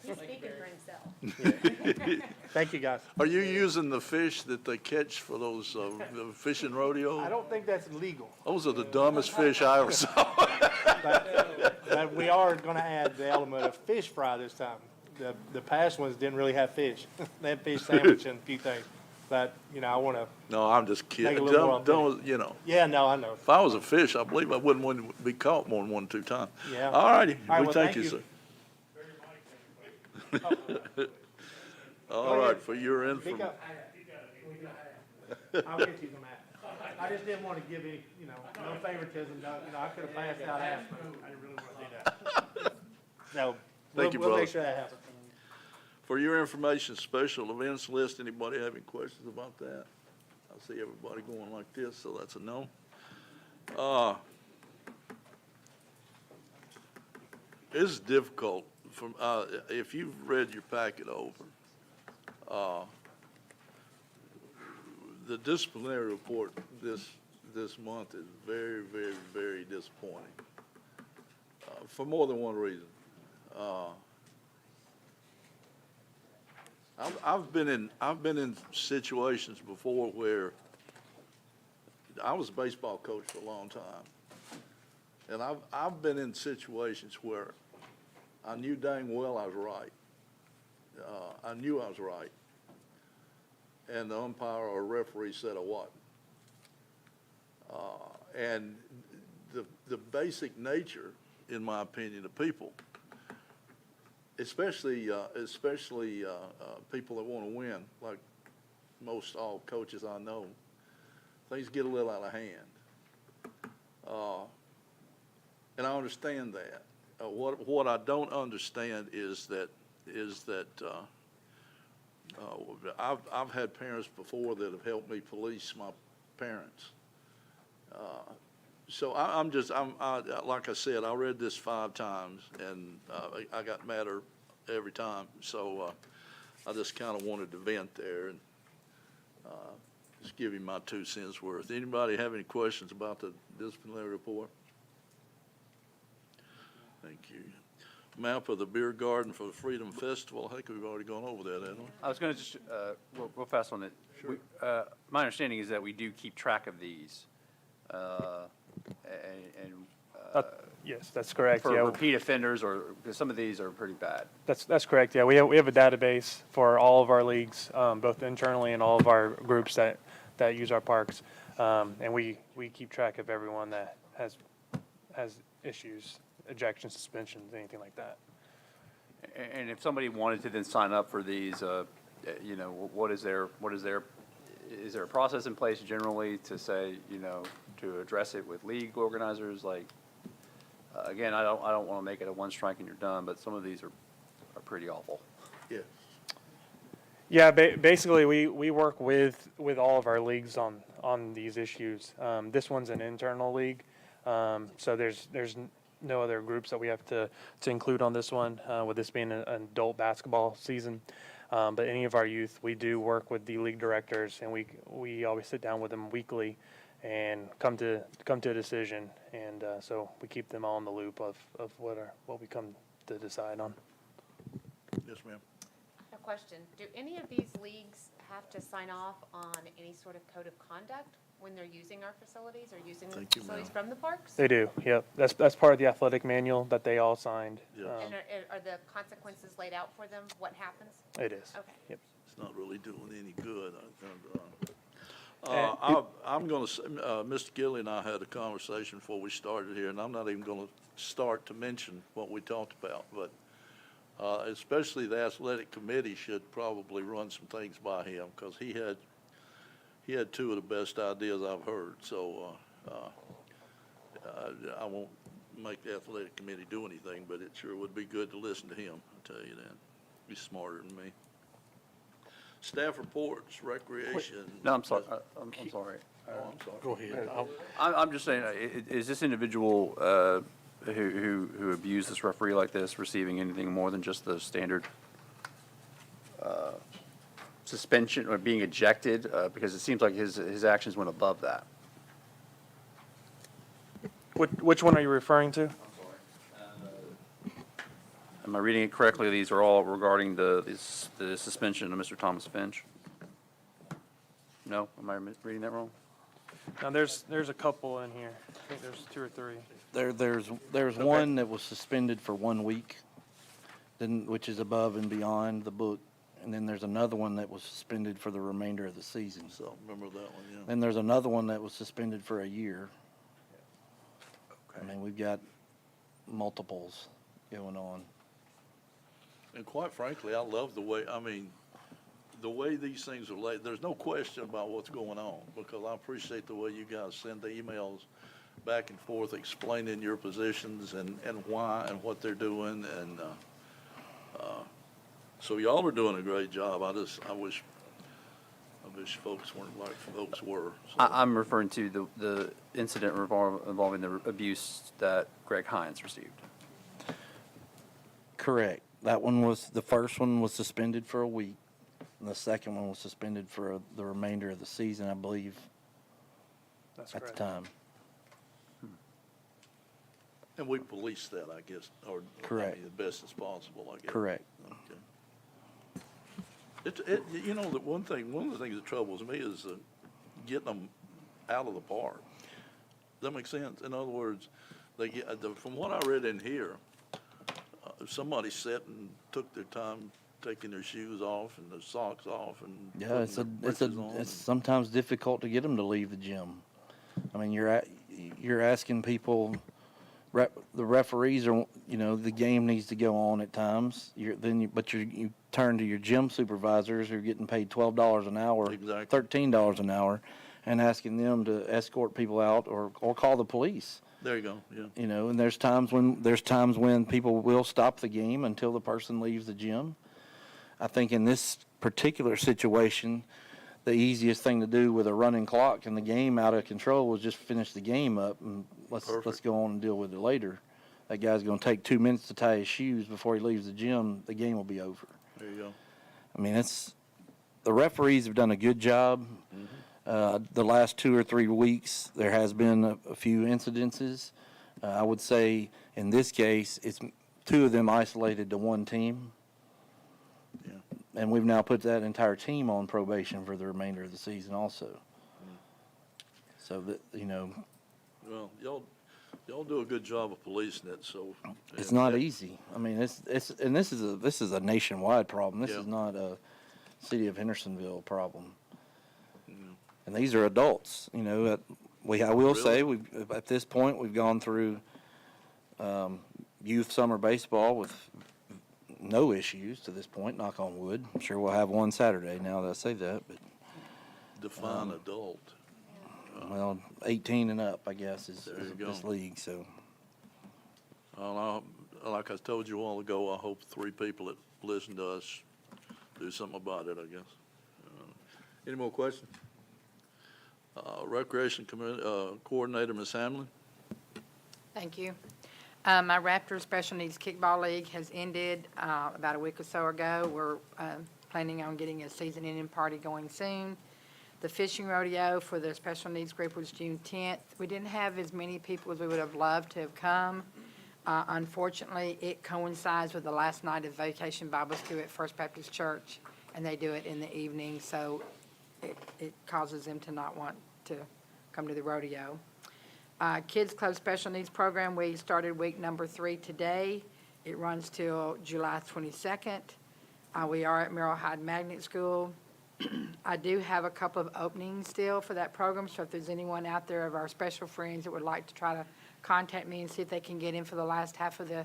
He's speaking for himself. Thank you, guys. Are you using the fish that they catch for those the fishing rodeo? I don't think that's legal, Those are the dumbest fish I ever saw. but we are going to add the element of fish fry this time. The past ones didn't really have fish. They had fish sandwich and a few things. But, I want to, No, I'm just Make it kidding. a little more Dumb, yeah, no, I know. If I was a fish, I believe I wouldn't want to be caught more than 1 or 2 times. Yeah. All righty. All right, We well, thank thank you, you. sir. All right, for your information. I'll get you some half. I just didn't want to give any, no favoritism, I could have passed out half, but I didn't really want to do that. No, Thank you, we'll brother. make sure that happens. For your information, special events list, anybody have any questions about that? I see everybody going like this, so that's a no. It's difficult from, if you've read your packet over, the disciplinary report this month is very, very, very disappointing, for more than one reason. I've been in situations before where I was a baseball coach for a long time, and I've been in situations where I knew dang well I was right. I knew I was right, and the umpire or referee said I wasn't. And the basic nature, in my opinion, of people, especially people that want to win, like most all coaches I know, things get a little out of hand. And I understand that. What I don't understand is that I've had parents before that have helped me police my parents. So I'm like I said, I read this 5 times, and I got madder every time. So I just kind of wanted to vent there and just give you my 2 cents worth. Anybody have any questions about the disciplinary report? Thank you. Map of the beer garden for the Freedom Festival. I think we've already gone over that, haven't we? I was going to just, real fast on it. Sure. My understanding is that we do keep track of these. Yes, that's correct. For Yeah, repeat offenders, or because some of these are pretty bad. that's correct. Yeah, we have a database for all of our leagues, both internally and all of our groups that use our parks, and we keep track of everyone that has issues, ejections, suspensions, anything like that. And if somebody wanted to then sign up for these, is there a process in place generally to say, to address it with league organizers? Like, again, I don't want to make it a one strike and you're done, but some of these are pretty awful. Yeah. Yeah, basically we work with all of our leagues on these issues. This one's an internal league, so there's no other groups that we have to include on this one, with this being an adult basketball season. But any of our youth, we do work with the league directors, and we always sit down with them weekly and come to a decision. And so we keep them all in the loop of what we come to decide on. Yes, ma'am. A question, do any of these leagues have to sign off on any sort of code of conduct when they're using our facilities or using the Thank you, facilities ma'am. from the parks? They do, yep. That's part of the athletic manual that they all signed. Yeah. And are the consequences laid out for them? What happens? It is. Okay. Yep. It's not really doing any good. And I'm going to say, Mr. Gilly and I had a conversation before we started here, and I'm not even going to start to mention what we talked about, but especially the athletic committee should probably run some things by him, because he had 2 of the best ideas I've heard. So I won't make the athletic committee do anything, but it sure would be good to listen to him, I'll tell you that. He's smarter than me. Staff reports, recreation. No, I'm sorry. I'm sorry. Oh, I'm sorry. Go ahead. I'm just saying, is this individual who abused this referee like this receiving anything more than just the standard suspension or being ejected? Because it seems like his actions went above that. which one are you referring to? Am I reading it correctly? These are all regarding the suspension of Mr. Thomas Finch? No? Am I reading that wrong? Now there's a couple in here. I think there's 2 or 3. There's one that was suspended for 1 week, which is above and beyond the book. And then there's another one that was suspended for the remainder of the season. So remember that one, yeah. Then there's another one that was suspended for a year. I mean, we've got multiples going on. And quite frankly, I love the way, I mean, the way these things are laid. There's no question about what's going on, because I appreciate the way you guys send the emails back and forth explaining your positions and why and what they're doing. And so y'all are doing a great job. I wish folks weren't like folks were. So. I'm referring to the incident involving the abuse that Greg Hines received. Correct. That one was, the first one was suspended for a week, and the second one was suspended for the remainder of the season, I believe, That's at the correct. time. And we police that, I guess, or Correct. I mean, the best as possible, I guess. Correct. Okay. You know, one of the things that troubles me is getting them out of the park. Does that make sense? In other words, they get, from what I read in here, if somebody sat and took their time taking their shoes off and their socks off and Yeah, it's sometimes difficult to get them to leave the gym. I mean, you're asking people. The referees are, you know, the game needs to go on at times. But you turn to your gym supervisors who are getting paid $12 an hour, Exactly. $13 an hour, and asking them to escort people out or call the police. There you go. Yeah. You know, and there's times when people will stop the game until the person leaves the gym. I think in this particular situation, the easiest thing to do with a running clock and the game out of control was just finish the game up and let's go on and deal with it later. That guy's going to take 2 minutes to tie his shoes before he leaves the gym. The game will be over. There you go. I mean, the referees have done a good job. The last 2 or 3 weeks, there has been a few incidences. I would say in this case, it's 2 of them isolated to one team. Yeah. And we've now put that entire team on probation for the remainder of the season also. So that, you know. Well, y'all do a good job of policing it, so. It's not easy. I mean, this is a nationwide problem. This is not a city of Hendersonville problem. And these are adults, you know. I will say, at this point, we've gone through youth summer baseball with no issues to this point, knock on wood. I'm sure we'll have one Saturday now that I say that. But Define adult. well, 18 and up, I guess, is There you this go. league. So Like I told you a while ago, I hope 3 people that listen to us do something about it, I guess. Any more questions? Recreation Coordinator, Ms. Hamlin? Thank you. My Raptors Special Needs Kickball League has ended about a week or so ago. We're planning on getting a season-ending party going soon. The fishing rodeo for the special needs group was June 10th. We didn't have as many people as we would have loved to have come. Unfortunately, it coincides with the last night of Vacation Bible School at First Baptist Church, and they do it in the evening, so it causes them to not want to come to the rodeo. Kids Club Special Needs Program, we started week number 3 today. It runs till July 22nd. We are at Merrill Hyde Magnet School. I do have a couple of openings still for that program, so if there's anyone out there of our special friends that would like to try to contact me and see if they can get in for the last half of the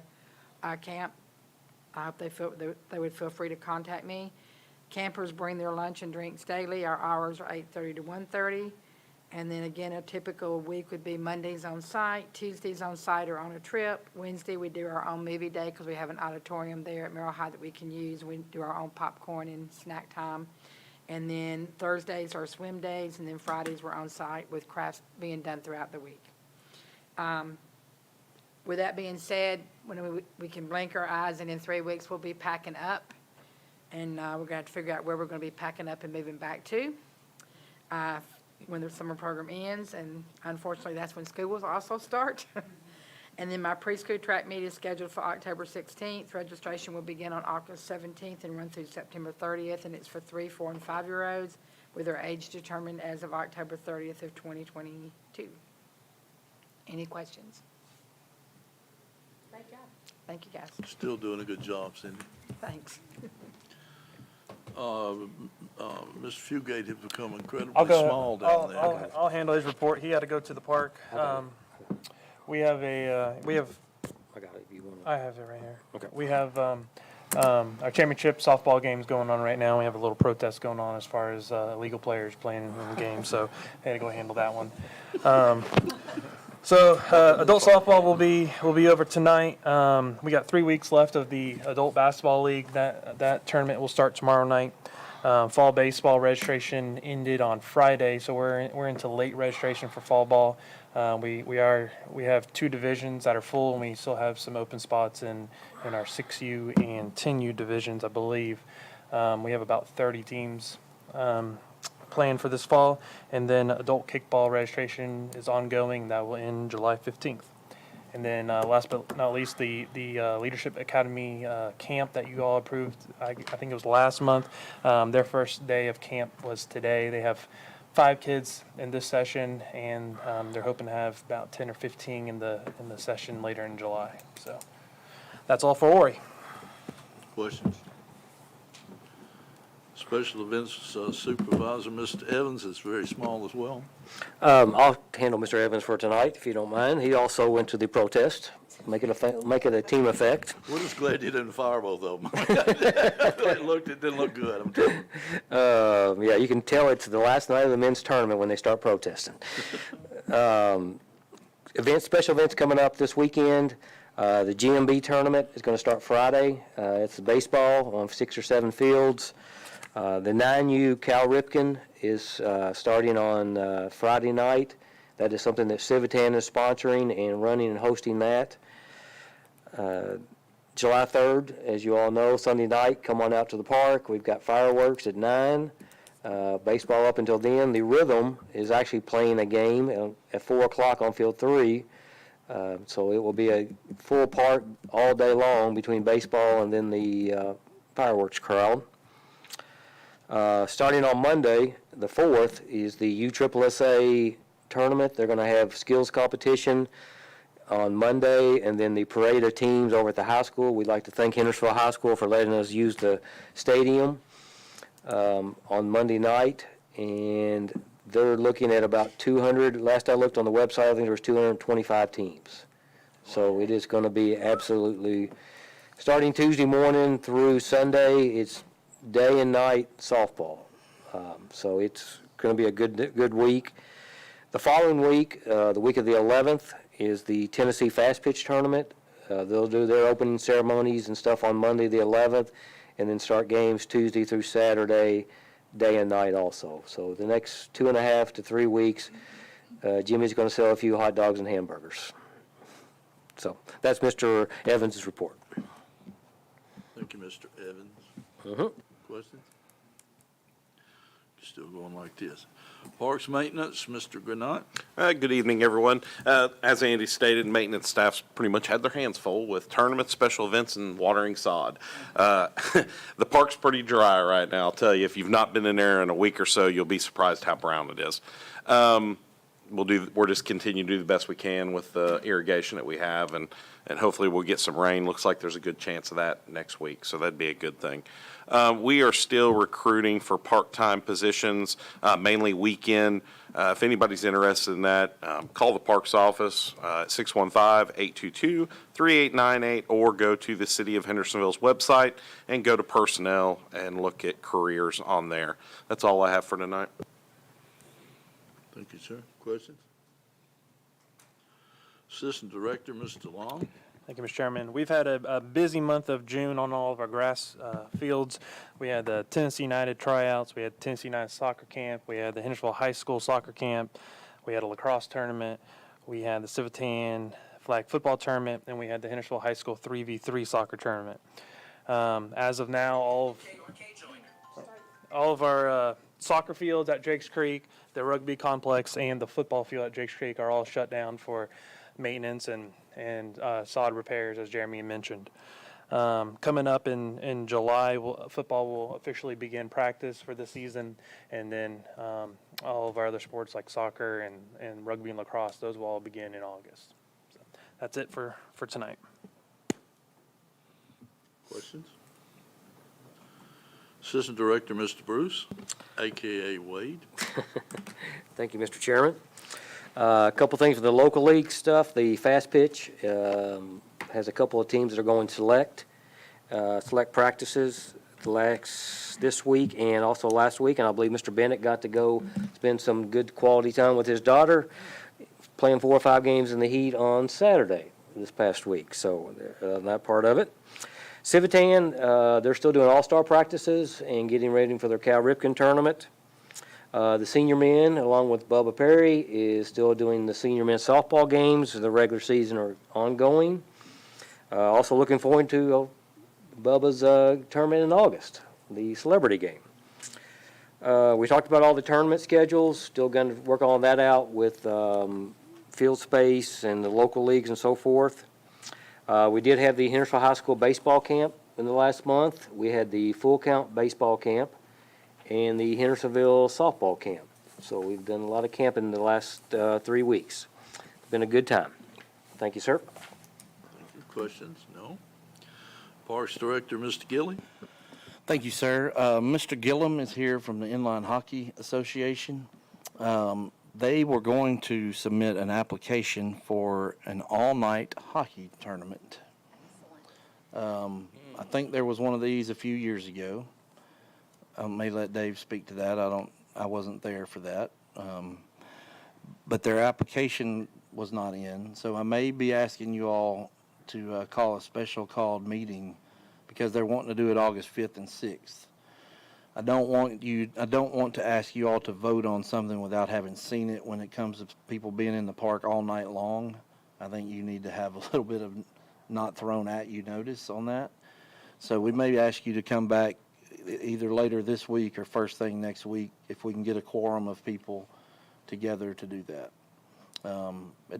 camp, I hope they would feel free to contact me. Campers bring their lunch and drinks daily. Our hours are 8:30 to 1:30. And then again, a typical week would be Mondays on site, Tuesdays on site or on a trip. Wednesday, we do our own movie day because we have an auditorium there at Merrill High that we can use. We do our own popcorn and snack time. And then Thursdays are swim days, and then Fridays we're on site with crafts being done throughout the week. With that being said, when we can blink our eyes, and in 3 weeks, we'll be packing up. And we're going to have to figure out where we're going to be packing up and moving back to when the summer program ends. And unfortunately, that's when school will also start. And then my preschool track meet is scheduled for October 16th. Registration will begin on August 17th and run through September 30th. And it's for 3, 4, and 5-year-olds with their age determined as of October 30th of 2022. Any questions? Great job. Thank you, guys. Still doing a good job, Cindy. Thanks. Mr. Fugate has become incredibly I'll go. small down there. I'll handle his report. He had to go to the park. We have I got it if you want to. I have it right here. Okay. We have our championship softball game's going on right now. We have a little protest going on as far as illegal players playing in the game, so I had to go handle that one. So adult softball will be over tonight. We got 3 weeks left of the adult basketball league. That tournament will start tomorrow night. Fall baseball registration ended on Friday, so we're into late registration for fall ball. We have 2 divisions that are full, and we still have some open spots in our 6U and 10U divisions, I believe. We have about 30 teams planned for this fall, and then adult kickball registration is ongoing. That will end July 15th. And then last but not least, the Leadership Academy camp that you all approved, I think it was last month. Their first day of camp was today. They have 5 kids in this session, and they're hoping to have about 10 or 15 in the session later in July. So that's all for Ori. Questions? Special Events Supervisor, Mr. Evans, is very small as well. I'll handle Mr. Evans for tonight, if you don't mind. He also went to the protest, make it a team effect. We're just glad you didn't fire both of them. It didn't look good, I'm telling you. Yeah, you can tell it's the last night of the men's tournament when they start protesting. Special events coming up this weekend. The GMB tournament is going to start Friday. It's baseball on 6 or 7 fields. The 9U Cal Ripken is starting on Friday night. That is something that Civitan is sponsoring and running and hosting that. July 3rd, as you all know, Sunday night, come on out to the park. We've got fireworks at 9. Baseball up until then. The Rhythm is actually playing a game at 4 o'clock on Field 3. So it will be a full park all day long between baseball and then the fireworks crowd. Starting on Monday, the 4th, is the USSSA tournament. They're going to have skills competition on Monday, and then the parade of teams over at the high school. We'd like to thank Hendersonville High School for letting us use the stadium on Monday night, and they're looking at about 200. Last I looked on the website, I think there was 225 teams. So it is going to be absolutely, starting Tuesday morning through Sunday, it's day and night softball. So it's going to be a good week. The following week, the week of the 11th, is the Tennessee Fast Pitch Tournament. They'll do their opening ceremonies and stuff on Monday the 11th, and then start games Tuesday through Saturday, day and night also. So the next 2.5 to 3 weeks, Jimmy's going to sell a few hot dogs and hamburgers. So that's Mr. Evans' report. Thank you, Mr. Evans. Questions? Still going like this. Parks Maintenance, Mr. Granat. Good evening, everyone. As Andy stated, maintenance staff's pretty much had their hands full with tournaments, special events, and watering sod. The park's pretty dry right now. I'll tell you, if you've not been in there in a week or so, you'll be surprised how brown it is. We're just continue to do the best we can with the irrigation that we have, and hopefully we'll get some rain. Looks like there's a good chance of that next week, so that'd be a good thing. We are still recruiting for part-time positions, mainly weekend. If anybody's interested in that, call the Parks office at 615-822-3898, or go to the City of Hendersonville's website and go to Personnel and look at careers on there. That's all I have for tonight. Thank you, sir. Questions? Assistant Director, Mr. Long. Thank you, Mr. Chairman. We've had a busy month of June on all of our grass fields. We had the Tennessee United tryouts. We had Tennessee United soccer camp. We had the Hendersonville High School soccer camp. We had a lacrosse tournament. We had the Civitan flag football tournament, and we had the Hendersonville High School 3v3 soccer tournament. As of now, all of our soccer fields at Jakes Creek, the rugby complex, and the football field at Jakes Creek are all shut down for maintenance and sod repairs, as Jeremy mentioned. Coming up in July, football will officially begin practice for the season, and then all of our other sports like soccer and rugby and lacrosse, those will all begin in August. So that's it for tonight. Questions? Assistant Director, Mr. Bruce, a.k.a. Wade. Thank you, Mr. Chairman. A couple things for the local league stuff. The Fast Pitch has a couple of teams that are going select. select practices this week and also last week, and I believe Mr. Bennett got to go spend some good quality time with his daughter, playing 4 or 5 games in the heat on Saturday this past week, so that part of it. Civitan, they're still doing all-star practices and getting ready for their Cal Ripken tournament. The senior men, along with Bubba Perry, is still doing the senior men's softball games. The regular season are ongoing. Also looking forward to Bubba's tournament in August, the celebrity game. We talked about all the tournament schedules. Still going to work on that out with field space and the local leagues and so forth. We did have the Hendersonville High School baseball camp in the last month. We had the full count baseball camp and the Hendersonville softball camp. So we've done a lot of camping in the last 3 weeks. It's been a good time. Thank you, sir. Thank you. Questions? No? Parks Director, Mr. Gilly? Thank you, sir. Mr. Gillum is here from the Inline Hockey Association. They were going to submit an application for an all-night hockey tournament. I think there was one of these a few years ago. I may let Dave speak to that. I wasn't there for that. But their application was not in, so I may be asking you all to call a special called meeting because they're wanting to do it August 5th and 6th. I don't want to ask you all to vote on something without having seen it when it comes to people being in the park all night long. I think you need to have a little bit of not thrown at you notice on that. So we may ask you to come back either later this week or first thing next week if we can get a quorum of people together to do that.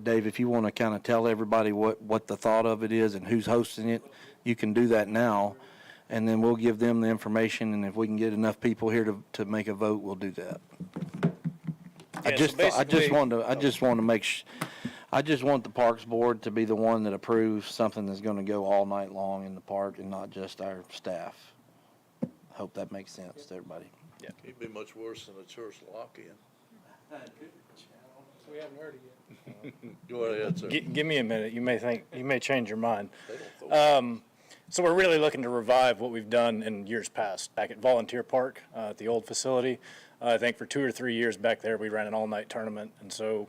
Dave, if you want to kind of tell everybody what the thought of it is and who's hosting it, you can do that now, and then we'll give them the information, and if we can get enough people here to make a vote, we'll do that. I just want the Parks Board to be the one that approves something that's going to go all night long in the park and not just our staff. Hope that makes sense to everybody. Yeah. It'd be much worse than a church lock-in. We haven't heard it yet. Go ahead, sir. Give me a minute. You may change your mind. So we're really looking to revive what we've done in years past. Back at Volunteer Park, at the old facility, I think for 2 or 3 years back there, we ran an all-night tournament. And so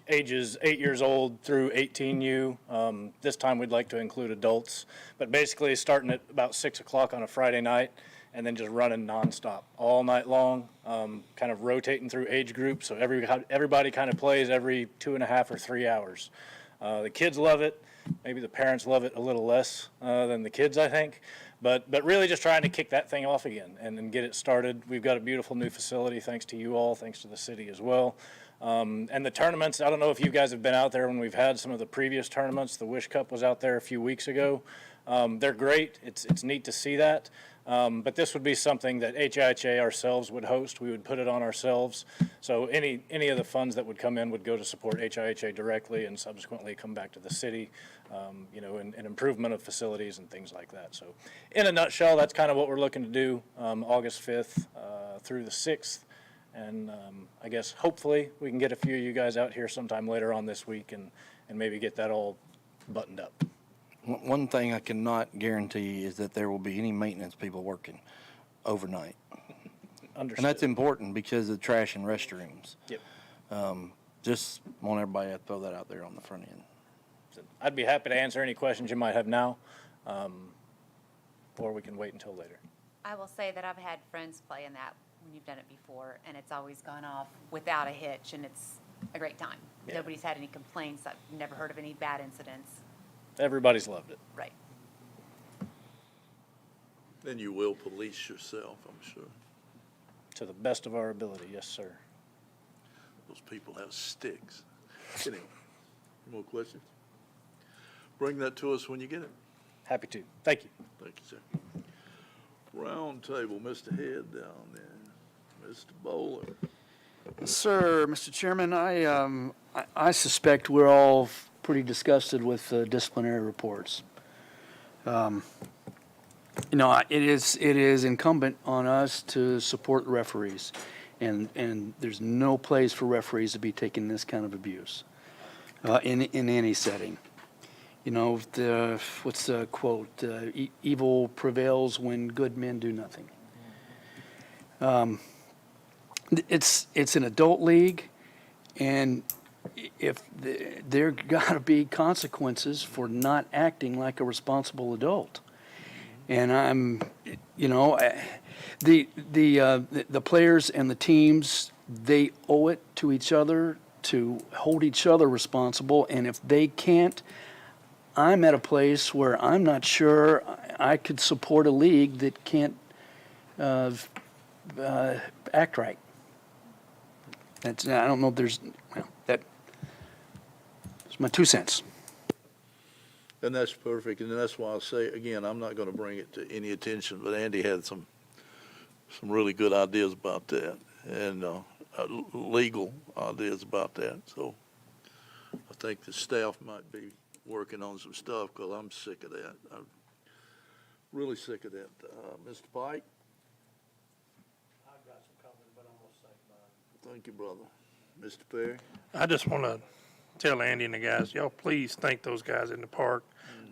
ages 8 years old through 18U. This time we'd like to include adults. But basically starting at about 6 o'clock on a Friday night and then just running nonstop all night long, kind of rotating through age groups. So everybody kind of plays every 2.5 or 3 hours. The kids love it. Maybe the parents love it a little less than the kids, I think. But really just trying to kick that thing off again and get it started. We've got a beautiful new facility, thanks to you all, thanks to the city as well. And the tournaments, I don't know if you guys have been out there when we've had some of the previous tournaments. The Wish Cup was out there a few weeks ago. They're great. It's neat to see that. But this would be something that HIHA ourselves would host. We would put it on ourselves. So any of the funds that would come in would go to support HIHA directly and subsequently come back to the city, in improvement of facilities and things like that. So in a nutshell, that's kind of what we're looking to do, August 5th through the 6th. And I guess hopefully we can get a few of you guys out here sometime later on this week and maybe get that all buttoned up. One thing I cannot guarantee is that there will be any maintenance people working overnight. Understood. And that's important because of trash and restrooms. Yep. Just want everybody to throw that out there on the front end. I'd be happy to answer any questions you might have now, or we can wait until later. I will say that I've had friends play in that when you've done it before, and it's always gone off without a hitch, and it's a great time. Yeah. Nobody's had any complaints. I've never heard of any bad incidents. Everybody's loved it. Right. Then you will police yourself, I'm sure. To the best of our ability, yes, sir. Those people have sticks. Anyway, more questions? Bring that to us when you get it. Happy to. Thank you. Thank you, sir. Round table, Mr. Head down there. Mr. Bowler. Sir, Mr. Chairman, I suspect we're all pretty disgusted with disciplinary reports. It is incumbent on us to support referees, and there's no place for referees to be taking this kind of abuse in any setting. what's the quote? Evil prevails when good men do nothing. It's an adult league, and if there got to be consequences for not acting like a responsible adult. And the players and the teams, they owe it to each other to hold each other responsible. And if they can't, I'm at a place where I'm not sure I could support a league that can't act right. I don't know if that's my 2 cents. And that's perfect, and that's why I say, again, I'm not gonna bring it to any attention, but Andy had some really good ideas about that, and, legal ideas about that, so I think the staff might be working on some stuff, because I'm sick of that. I'm really sick of that. Mr. Pike? I've got some comments, but I'm gonna say mine. Thank you, brother. Mr. Perry? I just want to tell Andy and the guys, y'all please thank those guys in the park,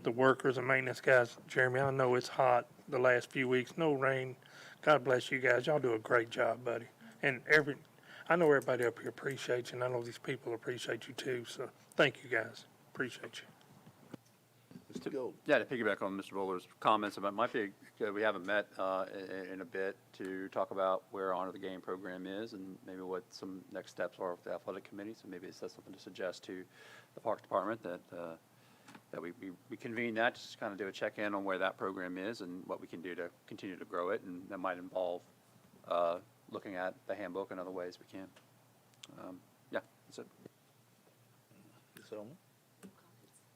the workers and maintenance guys. Jeremy, I know it's hot the last few weeks, no rain. God bless you guys. Y'all do a great job, buddy. And I know everybody up here appreciates you, and I know these people appreciate you too. So thank you guys. Appreciate you. Mr. Gold? Yeah, to piggyback on Mr. Bowler's comments about, might be, we haven't met in a bit to talk about where Honor the Game program is and maybe what some next steps are with the athletic committee. So maybe that's something to suggest to the Parks Department that we convene that, just kind of do a check-in on where that program is and what we can do to continue to grow it. And that might involve looking at the handbook and other ways we can. Yeah, that's it. So,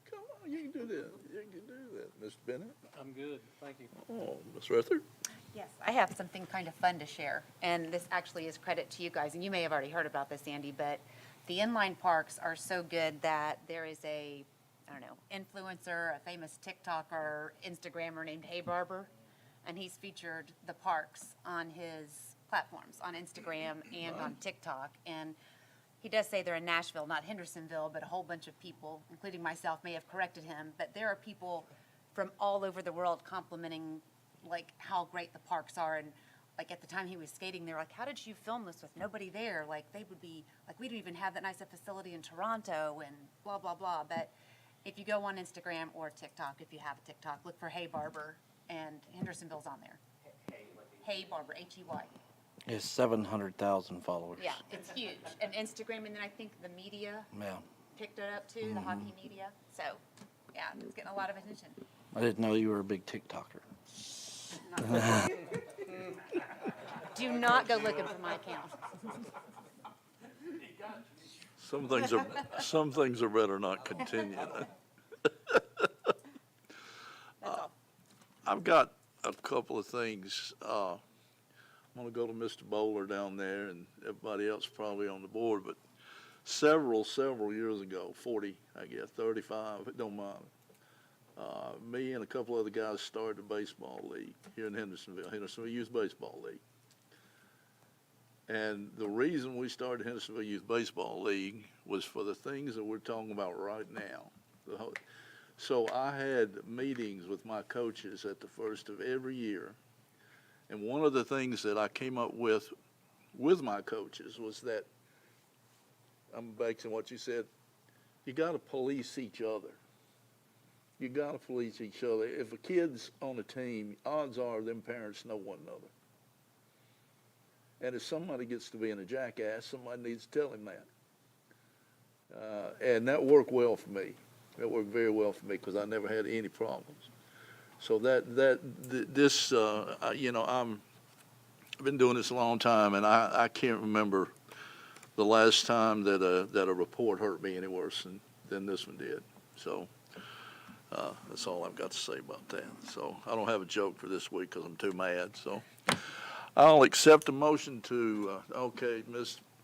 come on, you can do that. You can do that. Mr. Bennett? I'm good, thank you. Oh, Ms. Ruther? Yes, I have something kind of fun to share, and this actually is credit to you guys, and you may have already heard about this, Andy, but the inline parks are so good that there is a, I don't know, influencer, a famous TikToker, Instagrammer named Hey Barber, and he's featured the parks on his platforms, on Instagram and on TikTok, and he does say they're in Nashville, not Hendersonville, but a whole bunch of people, including myself, may have corrected him, but there are people from all over the world complimenting like how great the parks are. And like at the time he was skating, they're like, how did you film this with nobody there? Like they would be like, we don't even have that nice a facility in Toronto and blah, blah, blah. But if you go on Instagram or TikTok, if you have a TikTok, look for Hey Barber, and Hendersonville's on there. Hey Barber, Hey. It's 700,000 followers. Yeah, it's huge. And Instagram, and then I think the media Yeah. picked it up too, the hockey media. So, yeah, it's getting a lot of attention. I didn't know you were a big TikToker. Do not go looking for my account. Some things are better not continue. I've got a couple of things. I'm going to go to Mr. Bowler down there and everybody else probably on the board, but several years ago, 40, I guess, 35, it don't matter. Me and a couple other guys started a baseball league here in Hendersonville Youth Baseball League. And the reason we started Hendersonville Youth Baseball League was for the things that we're talking about right now. So I had meetings with my coaches at the first of every year. And one of the things that I came up with my coaches was that, I'm back to what you said, you got to police each other. You got to police each other. If a kid's on a team, odds are them parents know one another. And if somebody gets to being a jackass, somebody needs to tell him that. And that worked well for me. It worked very well for me because I never had any problems. So I've been doing this a long time, and I can't remember the last time that a report hurt me any worse than this one did. So that's all I've got to say about that. So I don't have a joke for this week because I'm too mad. So I'll accept a motion to,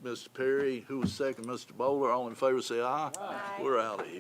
Mr. Perry, who was second, Mr. Bowler, all in favor say aye. Aye. We're out of here.